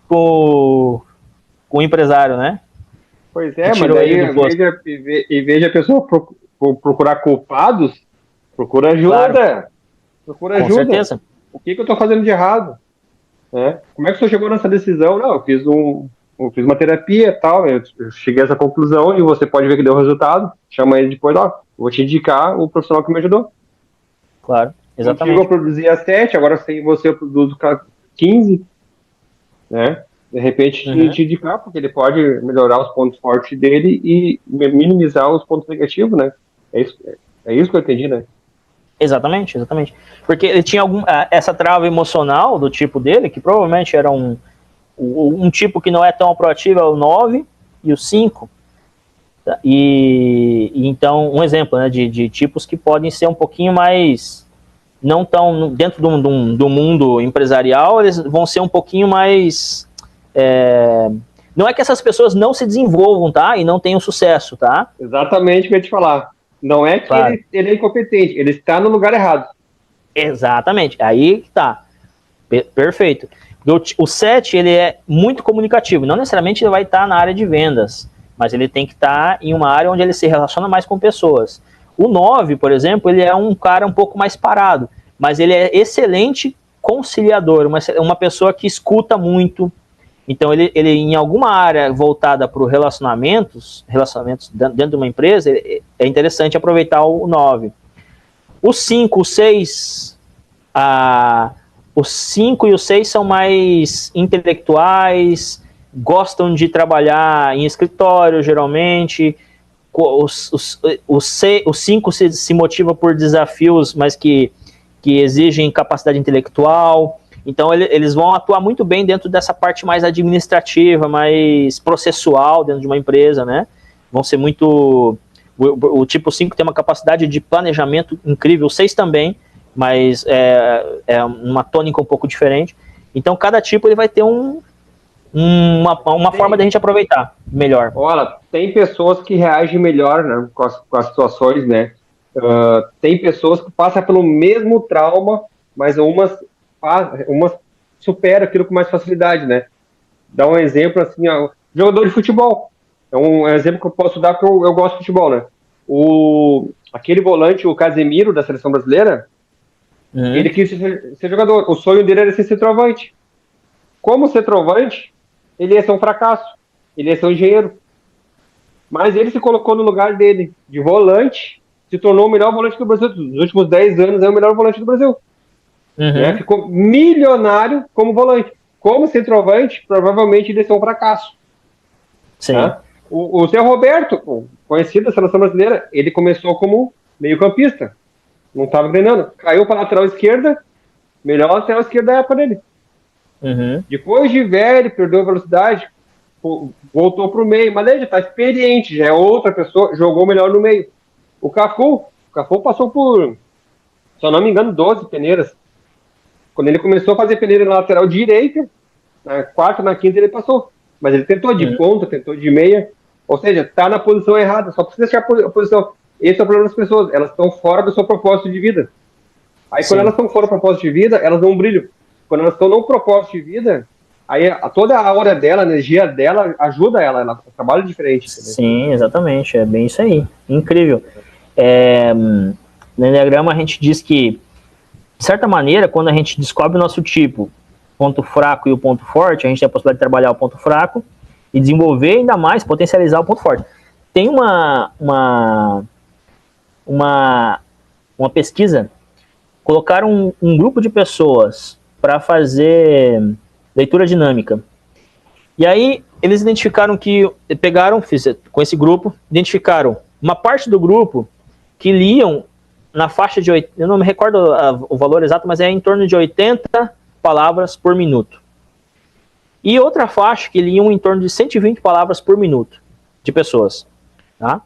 o empresário, né? Pois é, mas aí, em vez de a pessoa procurar culpados, procura ajuda. Claro. Procura ajuda. Com certeza. O que eu estou fazendo de errado? Como é que o senhor chegou nessa decisão? Não, eu fiz uma terapia e tal, eu cheguei a essa conclusão e você pode ver que deu resultado. Chama ele depois, vou te indicar o profissional que me ajudou. Claro, exatamente. Eu produzia 7, agora sem você eu produzo 15, né? De repente te indicar, porque ele pode melhorar os pontos fortes dele e minimizar os pontos negativos, né? É isso que eu entendi, né? Exatamente. Porque ele tinha essa trava emocional do tipo dele, que provavelmente era um tipo que não é tão proativo, é o 9 e o 5. E então, um exemplo, né, de tipos que podem ser um pouquinho mais, não tão dentro do mundo empresarial, eles vão ser um pouquinho mais... não é que essas pessoas não se desenvolvam, tá? E não tenham sucesso, tá? Exatamente o que eu ia te falar. Não é que claro. ele é incompetente, ele está no lugar errado. Exatamente, aí tá. Perfeito. O 7, ele é muito comunicativo, não necessariamente ele vai estar na área de vendas, mas ele tem que estar em uma área onde ele se relaciona mais com pessoas. O 9, por exemplo, ele é um cara um pouco mais parado, mas ele é excelente conciliador, uma pessoa que escuta muito. Então, ele em alguma área voltada para relacionamentos dentro de uma empresa, é interessante aproveitar o 9. O 5, o 6, o 5 e o 6 são mais intelectuais, gostam de trabalhar em escritório, geralmente. O 5 se motiva por desafios, mas que exigem capacidade intelectual. Então, eles vão atuar muito bem dentro dessa parte mais administrativa, mais processual dentro de uma empresa, né? Vão ser muito... O tipo 5 tem uma capacidade de planejamento incrível, o 6 também, mas é uma tônica um pouco diferente. Então, cada tipo ele vai ter uma forma da gente aproveitar melhor. Olha, tem pessoas que reagem melhor, né, com as situações, né? Tem pessoas que passam pelo mesmo trauma, mas umas supera aquilo com mais facilidade, né? Dá um exemplo assim, jogador de futebol. É um exemplo que eu posso dar porque eu gosto de futebol, né? Aquele volante, o Casemiro, da seleção brasileira, ele quis ser jogador. O sonho dele era ser centroavante. Como centroavante, ele ia ser um fracasso. Ele ia ser um engenheiro. Mas ele se colocou no lugar dele, de volante, se tornou o melhor volante do Brasil. Nos últimos 10 anos é o melhor volante do Brasil. Né? Ficou milionário como volante. Como centroavante, provavelmente ele ia ser um fracasso. Sim. Tá? O Zé Roberto, conhecido da seleção brasileira, ele começou como meio campista. Não estava treinando. Caiu para a lateral esquerda, melhor lateral esquerdo da época dele. Uhum. Depois de velho, perdeu a velocidade, voltou pro meio, mas ele já tá experiente, já é outra pessoa, jogou melhor no meio. O Cafu passou por, se eu não me engano, 12 peneiras. Quando ele começou a fazer peneira na lateral direita, na quarta, na quinta ele passou. Mas ele tentou de ponta, tentou de meia, ou seja, tá na posição errada, só precisa achar a posição. Esse é o problema das pessoas, elas estão fora do seu propósito de vida. Aí quando elas estão fora do propósito de vida, elas não brilham. Quando elas estão no propósito de vida, aí toda a aura dela, a energia dela ajuda ela trabalha diferente. Entendeu? Sim, exatamente, é bem isso aí, incrível. No Enneagrama a gente diz que, de certa maneira, quando a gente descobre o nosso tipo, ponto fraco e o ponto forte, a gente tem a possibilidade de trabalhar o ponto fraco e desenvolver ainda mais, potencializar o ponto forte. Tem uma pesquisa, colocaram um grupo de pessoas para fazer leitura dinâmica. E aí eles identificaram que, com esse grupo, identificaram uma parte do grupo que liam na faixa de, eu não me recordo o valor exato, mas é em torno de 80 palavras por minuto. E outra faixa que liam em torno de 120 palavras por minuto de pessoas. Tá?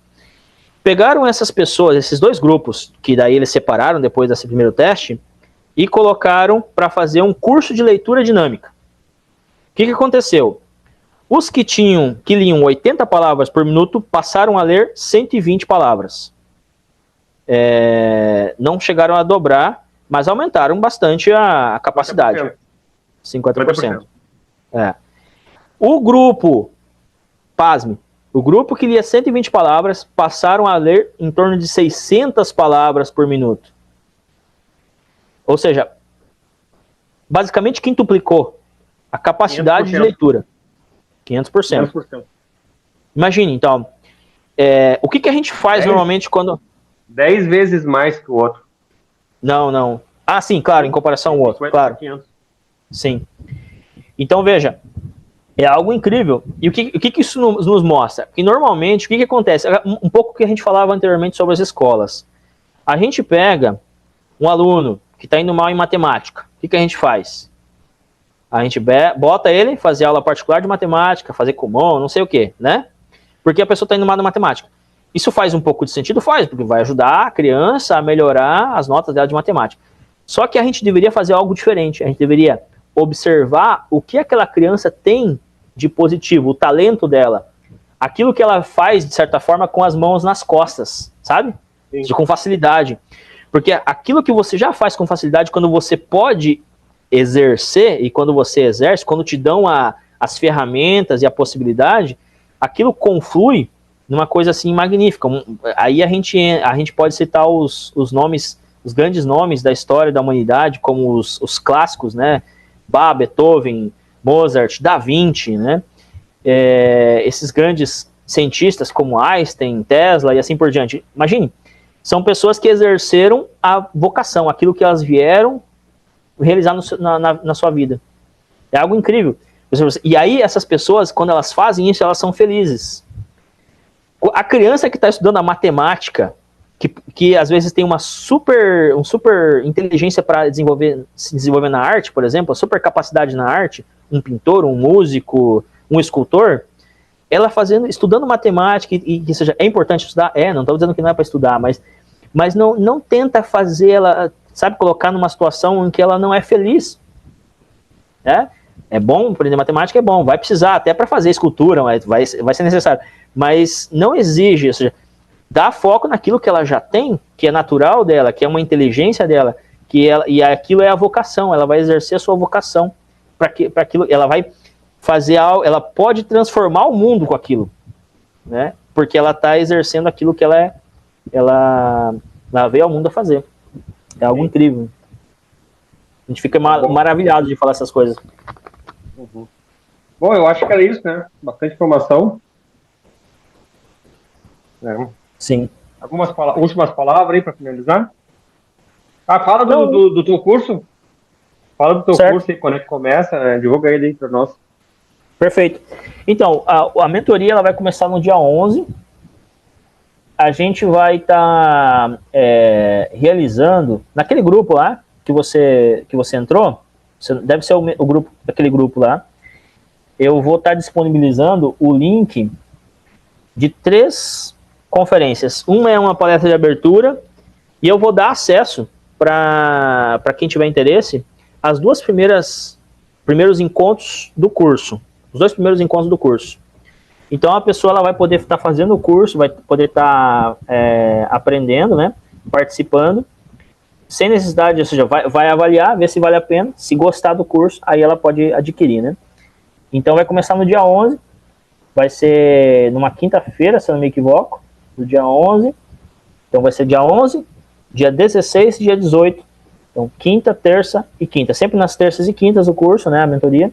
Pegaram essas pessoas, esses dois grupos, que daí eles separaram depois desse primeiro teste, e colocaram para fazer um curso de leitura dinâmica. O que aconteceu? Os que liam 80 palavras por minuto passaram a ler 120 palavras. Não chegaram a dobrar, mas aumentaram bastante a capacidade. 50%. O grupo, pasme, o grupo que lia 120 palavras passaram a ler em torno de 600 palavras por minuto. Ou seja, basicamente quintuplicou a capacidade 500%. De leitura. 500%. Imagine, então, o que a gente faz normalmente quando... 10 vezes mais que o outro. Não. Ah, sim, claro, em comparação ao outro, claro. 500. Sim. Então, veja, é algo incrível. E o que isso nos mostra? Que normalmente, o que acontece? Um pouco que a gente falava anteriormente sobre as escolas. A gente pega um aluno que está indo mal em matemática. O que a gente faz? A gente bota ele fazer aula particular de matemática, fazer Kumon, não sei o quê, né? Porque a pessoa está indo mal na matemática. Isso faz um pouco de sentido? Faz, porque vai ajudar a criança a melhorar as notas dela de matemática. Só que a gente deveria fazer algo diferente. A gente deveria observar o que aquela criança tem de positivo, o talento dela. Aquilo que ela faz, de certa forma, com as mãos nas costas, sabe? Com facilidade. Porque aquilo que você já faz com facilidade, quando você pode exercer, e quando você exerce, quando te dão as ferramentas e a possibilidade, aquilo conflui numa coisa assim magnífica. Aí a gente pode citar os nomes, os grandes nomes da história da humanidade, como os clássicos, né? Bach, Beethoven, Mozart, Da Vinci, né? Esses grandes cientistas como Einstein, Tesla e assim por diante. Imagine, são pessoas que exerceram a vocação, aquilo que elas vieram realizar na sua vida. É algo incrível. E aí essas pessoas, quando elas fazem isso, elas são felizes. A criança que está estudando a matemática, que às vezes tem uma super inteligência para se desenvolver na arte, por exemplo, a super capacidade na arte, um pintor, um músico, um escultor, ela estudando matemática, e seja, é importante estudar? Não estou dizendo que não é para estudar, mas não tenta fazer ela, sabe, colocar numa situação em que ela não é feliz. É bom aprender matemática, é bom, vai precisar até para fazer escultura, vai ser necessário, mas não exige, ou seja, dá foco naquilo que ela já tem, que é natural dela, que é uma inteligência dela, e aquilo é a vocação, ela vai exercer a sua vocação para aquilo, ela vai fazer algo, ela pode transformar o mundo com aquilo, né? Porque ela está exercendo aquilo que ela veio ao mundo a fazer. É algo incrível. A gente fica maravilhado de falar essas coisas. Uhum. Bom, eu acho que era isso, né? Bastante informação. Sim. Algumas últimas palavras aí para finalizar? Fala do teu curso. Fala do teu curso aí, quando é que começa, né? Divulga ele aí para nós. Perfeito. Então, a mentoria ela vai começar no dia 11. A gente vai estar realizando, naquele grupo lá, que você entrou, deve ser o grupo, aquele grupo lá, eu vou estar disponibilizando o link de 3 conferências. Uma é uma palestra de abertura, e eu vou dar acesso para quem tiver interesse às 2 primeiros encontros do curso. Os 2 primeiros encontros do curso. Então a pessoa ela vai poder estar fazendo o curso, vai poder estar aprendendo, né, participando, sem necessidade, ou seja, vai avaliar, ver se vale a pena, se gostar do curso, aí ela pode adquirir, né. Então vai começar no dia 11, vai ser numa quinta-feira, se eu não me equivoco, no dia 11, então vai ser dia 11, dia 16 e dia 18, então quinta, terça e quinta, sempre nas terças e quintas o curso, né, a mentoria.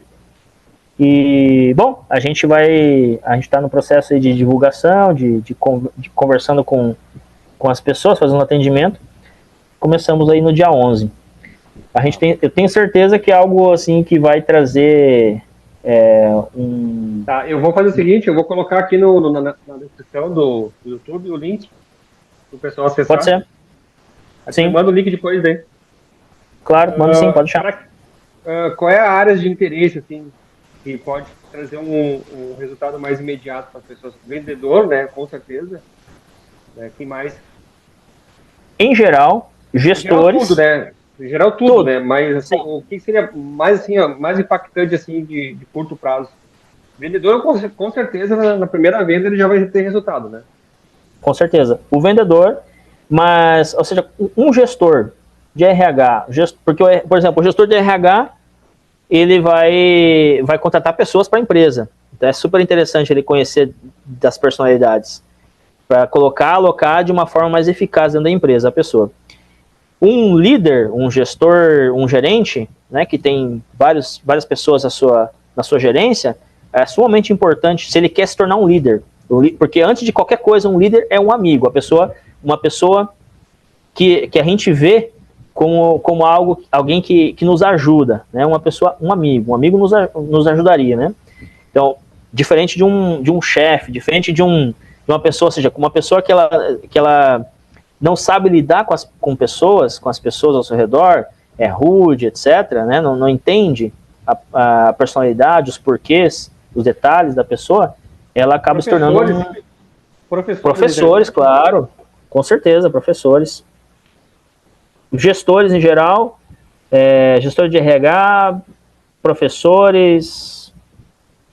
E, bom, a gente está no processo aí de divulgação, de conversando com as pessoas, fazendo atendimento. Começamos aí no dia 11. Eu tenho certeza que é algo assim que vai trazer Tá, eu vou fazer o seguinte, eu vou colocar aqui na descrição do YouTube o link para o pessoal acessar. Pode ser. Sim. Manda o link depois, né? Claro, manda sim, pode deixar. Qual é a área de interesse, assim, que pode trazer um resultado mais imediato para as pessoas? Vendedor, né, com certeza. Quem mais? Em geral, gestores. Em geral tudo, né? Em geral tudo, né? Mas assim, o que seria mais, assim, mais impactante assim, de curto prazo? Vendedor, com certeza, na primeira venda ele já vai ter resultado, né? Com certeza. O vendedor, mas, ou seja, um gestor de RH, porque, por exemplo, o gestor de RH, ele vai contratar pessoas para a empresa. Então é super interessante ele conhecer das personalidades, para alocar de uma forma mais eficaz dentro da empresa a pessoa. Um líder, um gestor, um gerente, né, que tem várias pessoas na sua gerência, é sumamente importante se ele quer se tornar um líder. Porque antes de qualquer coisa, um líder é um amigo, uma pessoa que a gente vê como alguém que nos ajuda, né? Um amigo nos ajudaria, né? Então, diferente de um chefe, diferente de uma pessoa, ou seja, uma pessoa que ela não sabe lidar com as pessoas ao seu redor, é rude, etc., né? Não entende a personalidade, os porquês, os detalhes da pessoa, ela acaba se tornando professores, claro, com certeza, professores. Gestores em geral, gestor de RH, professores,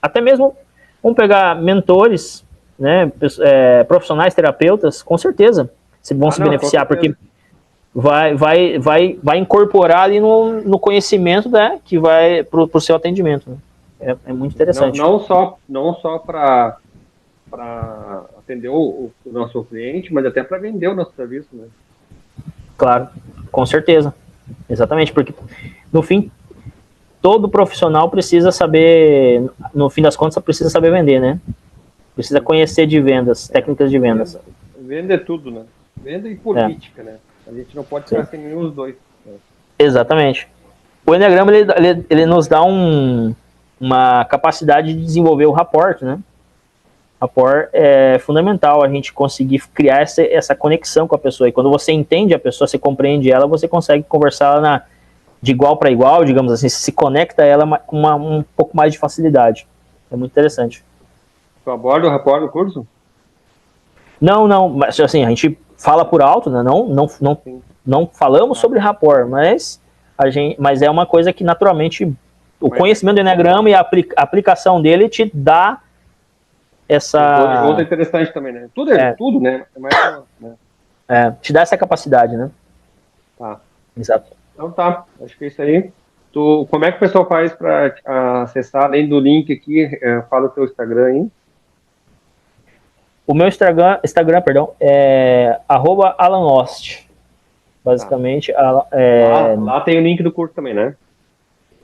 até mesmo, vamos pegar mentores, né, profissionais, terapeutas, com certeza vão se beneficiar, porque vai incorporar ali no conhecimento, né, que vai para o seu atendimento. Né? É muito interessante. Não só para atender o nosso cliente, mas até para vender o nosso serviço, né? Claro, com certeza. Exatamente, porque no fim, todo profissional precisa saber, no fim das contas, precisa saber vender, né? Precisa conhecer de vendas, técnicas de vendas. Venda é tudo, né? Venda e política, né? A gente não pode ficar sem nenhum dos dois. Exatamente. O Enneagrama, ele nos dá uma capacidade de desenvolver o rapport, né? Rapport é fundamental, a gente conseguir criar essa conexão com a pessoa. E quando você entende a pessoa, você compreende ela, você consegue conversar de igual para igual, digamos assim, se conecta a ela com um pouco mais de facilidade. É muito interessante. Tu aborda o rapport no curso? Não, mas assim, a gente fala por alto, né? Não falamos sobre rapport, mas é uma coisa que naturalmente o conhecimento do Enneagrama e a aplicação dele te dá essa... Outra interessante também, né? Tudo, né? te dá essa capacidade, né? Tá. Exato. Então tá, acho que é isso aí. Como é que o pessoal faz para acessar, além do link aqui, fala o teu Instagram aí? O meu Instagram, é @AlanOst. Basicamente, lá tem o link do curso também, né?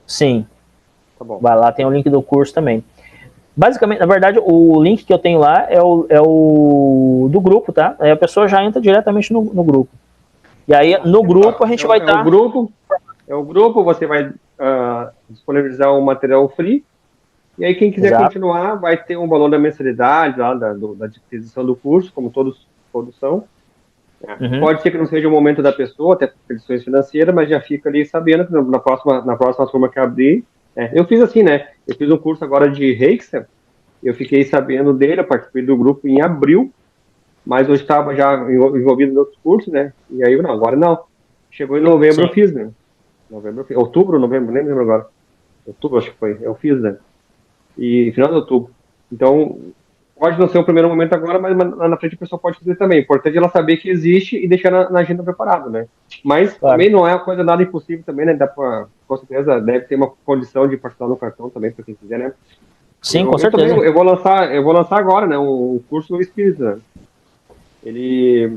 Sim. Tá bom. Lá tem o link do curso também. Basicamente, na verdade, o link que eu tenho lá é o do grupo, tá? Aí a pessoa já entra diretamente no grupo. E aí, no grupo, a gente vai estar... É o grupo, você vai disponibilizar um material free. E aí, quem quiser continuar, vai ter um valor da mensalidade, lá, da aquisição do curso, como todos são. Uhum. Pode ser que não seja o momento da pessoa, até por questões financeiras, mas já fica ali sabendo que na próxima turma que abrir. Eu fiz assim, né? Eu fiz um curso agora de Reiki, eu fiquei sabendo dele, eu participei do grupo em abril, mas eu estava já envolvido em outros cursos, né? E aí, não, agora não. Chegou em novembro, Sim. eu fiz, né? Outubro, novembro, nem lembro agora. Outubro, acho que foi. Eu fiz, né? E final de outubro. Então, pode não ser o primeiro momento agora, mas lá na frente a pessoa pode fazer também. O importante é ela saber que existe e deixar na agenda preparado, né? Mas Claro. também não é uma coisa nada impossível também, né? Com certeza deve ter uma condição de parcelar no cartão também, para quem quiser, né? Sim, com Eu também, certeza. eu vou lançar agora, né? Um curso espírita. Ele,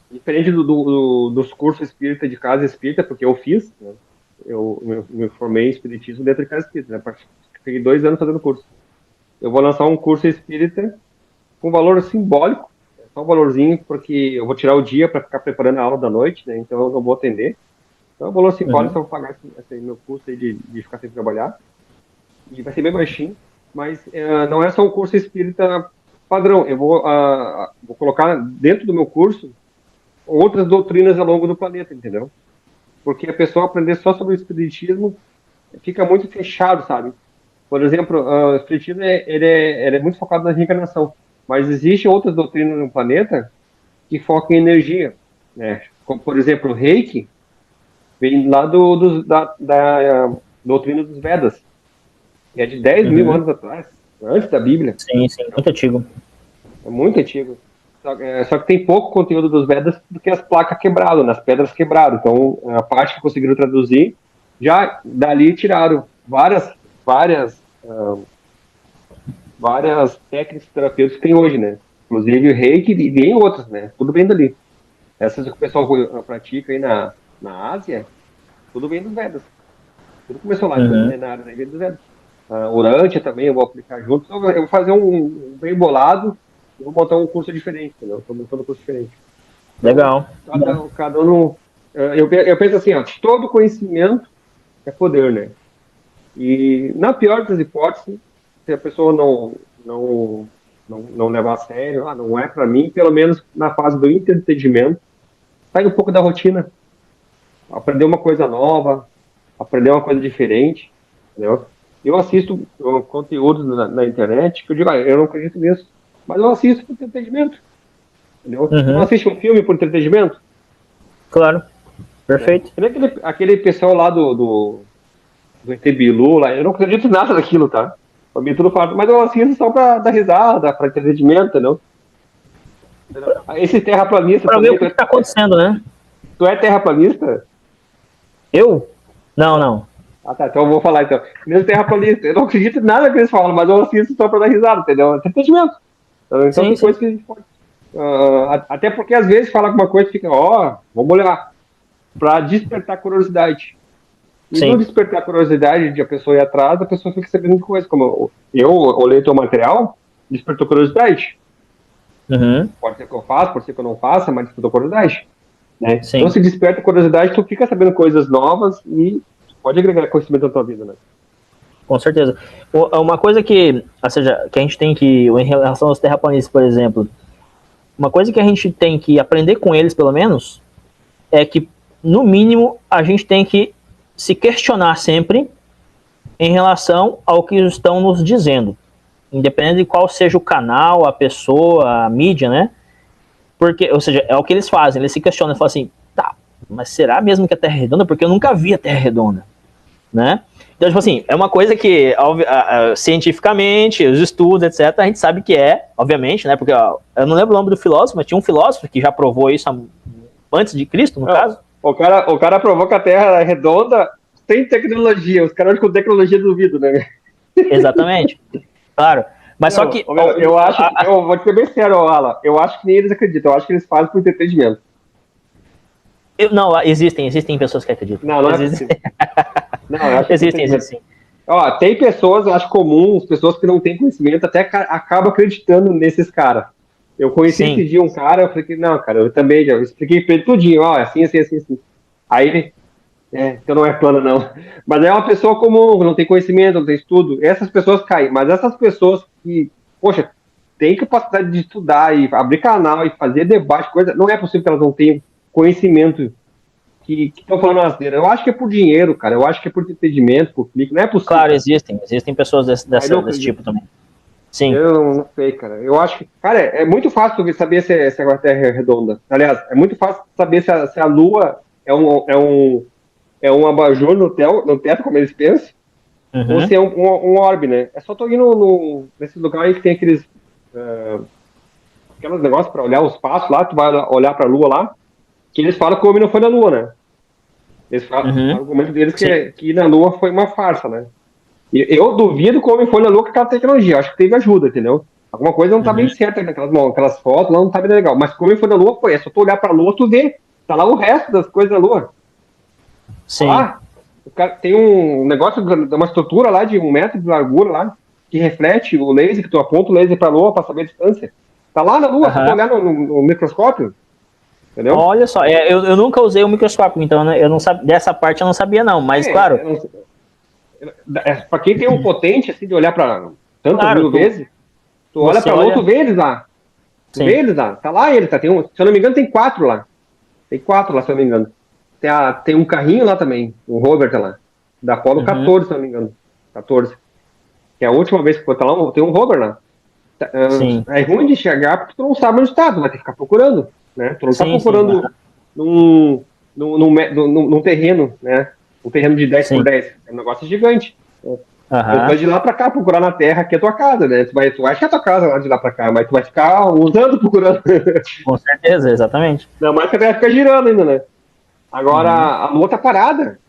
diferente dos cursos espírita de casa espírita, porque eu fiz, né? Eu me formei em espiritismo dentro de casa espírita, né? Fiquei 2 anos fazendo curso. Eu vou lançar um curso espírita com valor simbólico, só um valorzinho, porque eu vou tirar o dia para ficar preparando a aula da noite, né? Então eu não vou atender. Então, o valor simbólico, eu vou pagar esse meu curso aí de ficar sem trabalhar. E vai ser bem baixinho, mas não é só um curso espírita padrão. Eu vou colocar dentro do meu curso outras doutrinas ao longo do planeta, entendeu? Porque a pessoa aprender só sobre o espiritismo fica muito fechado, sabe? Por exemplo, o espiritismo ele é muito focado na reencarnação, mas existem outras doutrinas no planeta que focam em energia, né? Como, por exemplo, o Reiki vem lá da doutrina dos Vedas, que é de 10.000 Uhum. anos atrás, antes da Bíblia. Sim, sim, muito antigo. É muito antigo. Só que tem pouco conteúdo dos Vedas do que as placas quebradas, nas pedras quebradas. Então, a parte que conseguiram traduzir, já dali tiraram várias técnicas terapêuticas que tem hoje, né? Inclusive o reiki e tem outras, né? Tudo vem dali. Essas que o pessoal pratica aí na Ásia, tudo vem dos Vedas. Tudo começou lá, então, Uhum. na área vem dos Vedas. Urântia também eu vou aplicar junto. Então, eu vou fazer um bem bolado e vou montar um curso diferente, entendeu? Estou montando um curso diferente. Então, Legal. cada um... Eu penso assim, ó, todo conhecimento é poder, né? E na pior das hipóteses, se a pessoa não levar a sério, não é para mim, pelo menos na fase do entendimento, sai um pouco da rotina, aprender uma coisa nova, aprender uma coisa diferente, entendeu? Eu assisto conteúdos na internet que eu digo, eu não acredito nisso, mas eu assisto por entretenimento, entendeu? Você não Uhum. assiste um filme por entretenimento? Claro. Perfeito. Que nem aquele pessoal lá do ET Bilu, lá, eu não acredito em nada daquilo, tá? Pra mim tudo fato, mas eu assisto só pra dar risada, pra entretenimento, entendeu? Esse terraplanista Para ver também, o que está acontecendo, né? tu é terraplanista? Eu? Não, não. Ah, tá, então eu vou falar então. Mesmo terraplanista, eu não acredito em nada que eles falam, mas eu assisto só pra dar risada, entendeu? Entretenimento. Então Sim, tem sim. coisa que a gente pode. Até porque às vezes fala alguma coisa e fica, vamos olhar, pra despertar curiosidade. E no Sim. despertar curiosidade de a pessoa ir atrás, a pessoa fica sabendo de coisa. Como eu olhei teu material, despertou curiosidade. Uhum. Pode ser que eu faça, pode ser que eu não faça, mas despertou curiosidade. Né? Então, Sim. se desperta curiosidade, tu fica sabendo coisas novas e pode agregar conhecimento na tua vida, né? Com certeza. Uma coisa que, ou seja, que a gente tem que, em relação aos terraplanistas, por exemplo, uma coisa que a gente tem que aprender com eles, pelo menos, é que, no mínimo, a gente tem que se questionar sempre em relação ao que estão nos dizendo. Independente de qual seja o canal, a pessoa, a mídia, né? Porque, ou seja, é o que eles fazem, eles se questionam, eles falam assim, tá, mas será mesmo que a Terra é redonda? Porque eu nunca vi a Terra redonda, né? Então, tipo assim, é uma coisa que, cientificamente, os estudos, etc., a gente sabe que é, obviamente, né? Porque, eu não lembro o nome do filósofo, mas tinha um filósofo que já provou isso antes de Cristo, no caso. O cara provou que a Terra é redonda sem tecnologia. Os caras com tecnologia duvido, né? Exatamente. Claro. Mas só que... Eu acho, eu vou te ser bem sério, Alan, eu acho que nem eles acreditam, eu acho que eles fazem por entretenimento. Não, existem pessoas que acreditam. Não é possível. Não, eu acho que Existem. Tem pessoas, eu acho comuns, pessoas que não têm conhecimento, até acabam acreditando nesses caras. Eu conheci esse dia um cara, eu falei, não, cara, eu também já expliquei pra ele tudinho, assim. Aí ele, então não é plano, não. Mas é uma pessoa comum, não tem conhecimento, não tem estudo. Essas pessoas caem, mas essas pessoas que, poxa, têm capacidade de estudar e abrir canal e fazer debate, coisa, não é possível que elas não tenham conhecimento que estão falando asneira. Eu acho que é por dinheiro, cara. Eu acho que é por entendimento, por clique. Não é possível. Claro, existem pessoas desse tipo também. Sim. Eu não sei, cara. Eu acho que, cara, é muito fácil saber se a Terra é redonda. Aliás, é muito fácil saber se a Lua é um abajur no teto, como eles pensam, ou se é um orbe, né? É só tu ir nesse lugar aí que tem aqueles negócios para olhar os passos lá, tu vai olhar pra Lua lá, que eles falam que o homem não foi na Lua, né? Eles falam, o argumento deles que ir na Lua foi uma farsa, né? E eu duvido que o homem foi na Lua com aquela tecnologia. Acho que teve ajuda, entendeu? Alguma coisa não tá bem certa naquelas fotos, lá não tá bem legal. Mas como ele foi na Lua, foi. É só tu olhar pra Lua, tu vê. Tá lá o resto das coisas da Lua. Sim. Lá, o cara tem um negócio, uma estrutura lá de 1 metro de largura lá, que reflete o laser, que tu aponta o laser pra Lua pra saber a distância. Tá lá na Lua, só tu olhar no microscópio. Entendeu? Olha só, eu nunca usei o microscópio, então, né? Eu não sabia, dessa parte eu não sabia, não. Mas, claro. Pra quem tem um potente, assim, de olhar pra tantas mil vezes, tu olha pra Lua, tu vê eles lá. Tu vê eles lá. Tá lá eles, tá? Se eu não me engano, tem 4 lá. Tem 4 lá, se eu não me engano. Tem um carrinho lá também, o Robert lá. Da Apollo 14, se eu não me engano. 14. Que é a última vez que foi tá lá, tem um Robert lá. É ruim de chegar porque tu não sabe onde tá, tu vai ter que ficar procurando, né? Tu não tá procurando num terreno, né? Um terreno de 10 por 10. É um negócio gigante. Tu vai de lá pra cá procurar na Terra, que é tua casa, né? Tu vai achar tua casa lá de lá pra cá, mas tu vai ficar usando, procurando. Com certeza, exatamente. Não, mais que a Terra fica girando ainda, né? Agora, a Lua tá parada.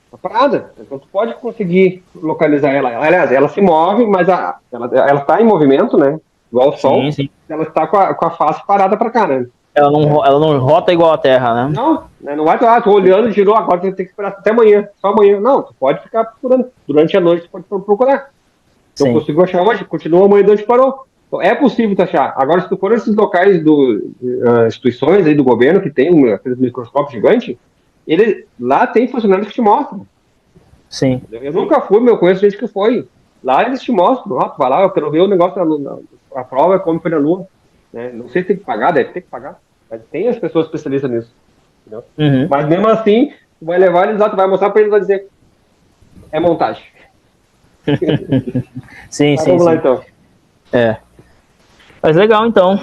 Tá parada. Então tu pode conseguir localizar ela. Aliás, ela se move, mas ela tá em movimento, né? Igual o Sol. Sim. Ela está com a face parada pra cá, né? Ela não rota igual a Terra, né? Não vai tô olhando, girou, agora tem que esperar até amanhã, só amanhã. Não, tu pode ficar procurando. Durante a noite tu pode procurar. Não consigo achar hoje, continua amanhã de onde parou. Então, é possível tu achar. Agora, se tu for nesses locais instituições aí do governo que tem aqueles microscópios gigantes, lá tem funcionários que te mostram. Sim. Eu nunca fui, mas eu conheço gente que foi. Lá eles te mostram. Tu vai lá, eu quero ver o negócio a prova, como foi na Lua. Né? Não sei se tem que pagar, deve ter que pagar. Mas tem as pessoas especialistas nisso. Mas mesmo assim, tu vai levar eles lá, tu vai mostrar pra eles e dizer é montagem. Sim. Vamos lá então. Mas legal então.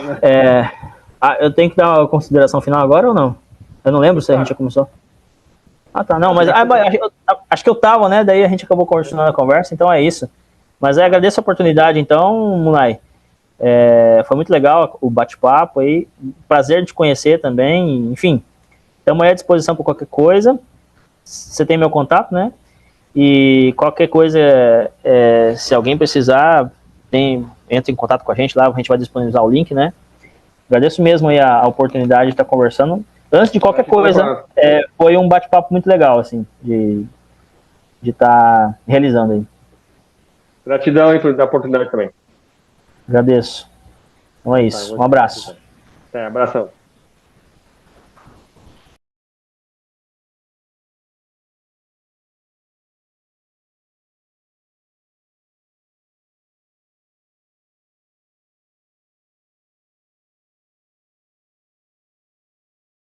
Eu tenho que dar uma consideração final agora ou não? Eu não lembro se a gente já começou. Tá, não, mas acho que eu tava, né? Daí a gente acabou continuando a conversa, então é isso. Mas eu agradeço a oportunidade então, Munay. Foi muito legal o bate-papo aí, prazer de conhecer também, enfim, estamos aí à disposição para qualquer coisa, você tem meu contato, né, e qualquer coisa, se alguém precisar, entra em contato com a gente lá, a gente vai disponibilizar o link, né, agradeço mesmo aí a oportunidade de estar conversando, antes de qualquer coisa, foi um bate-papo muito legal, assim, de estar realizando aí. Gratidão aí por dar a oportunidade também. Agradeço. Então é isso. Um abraço. Abração.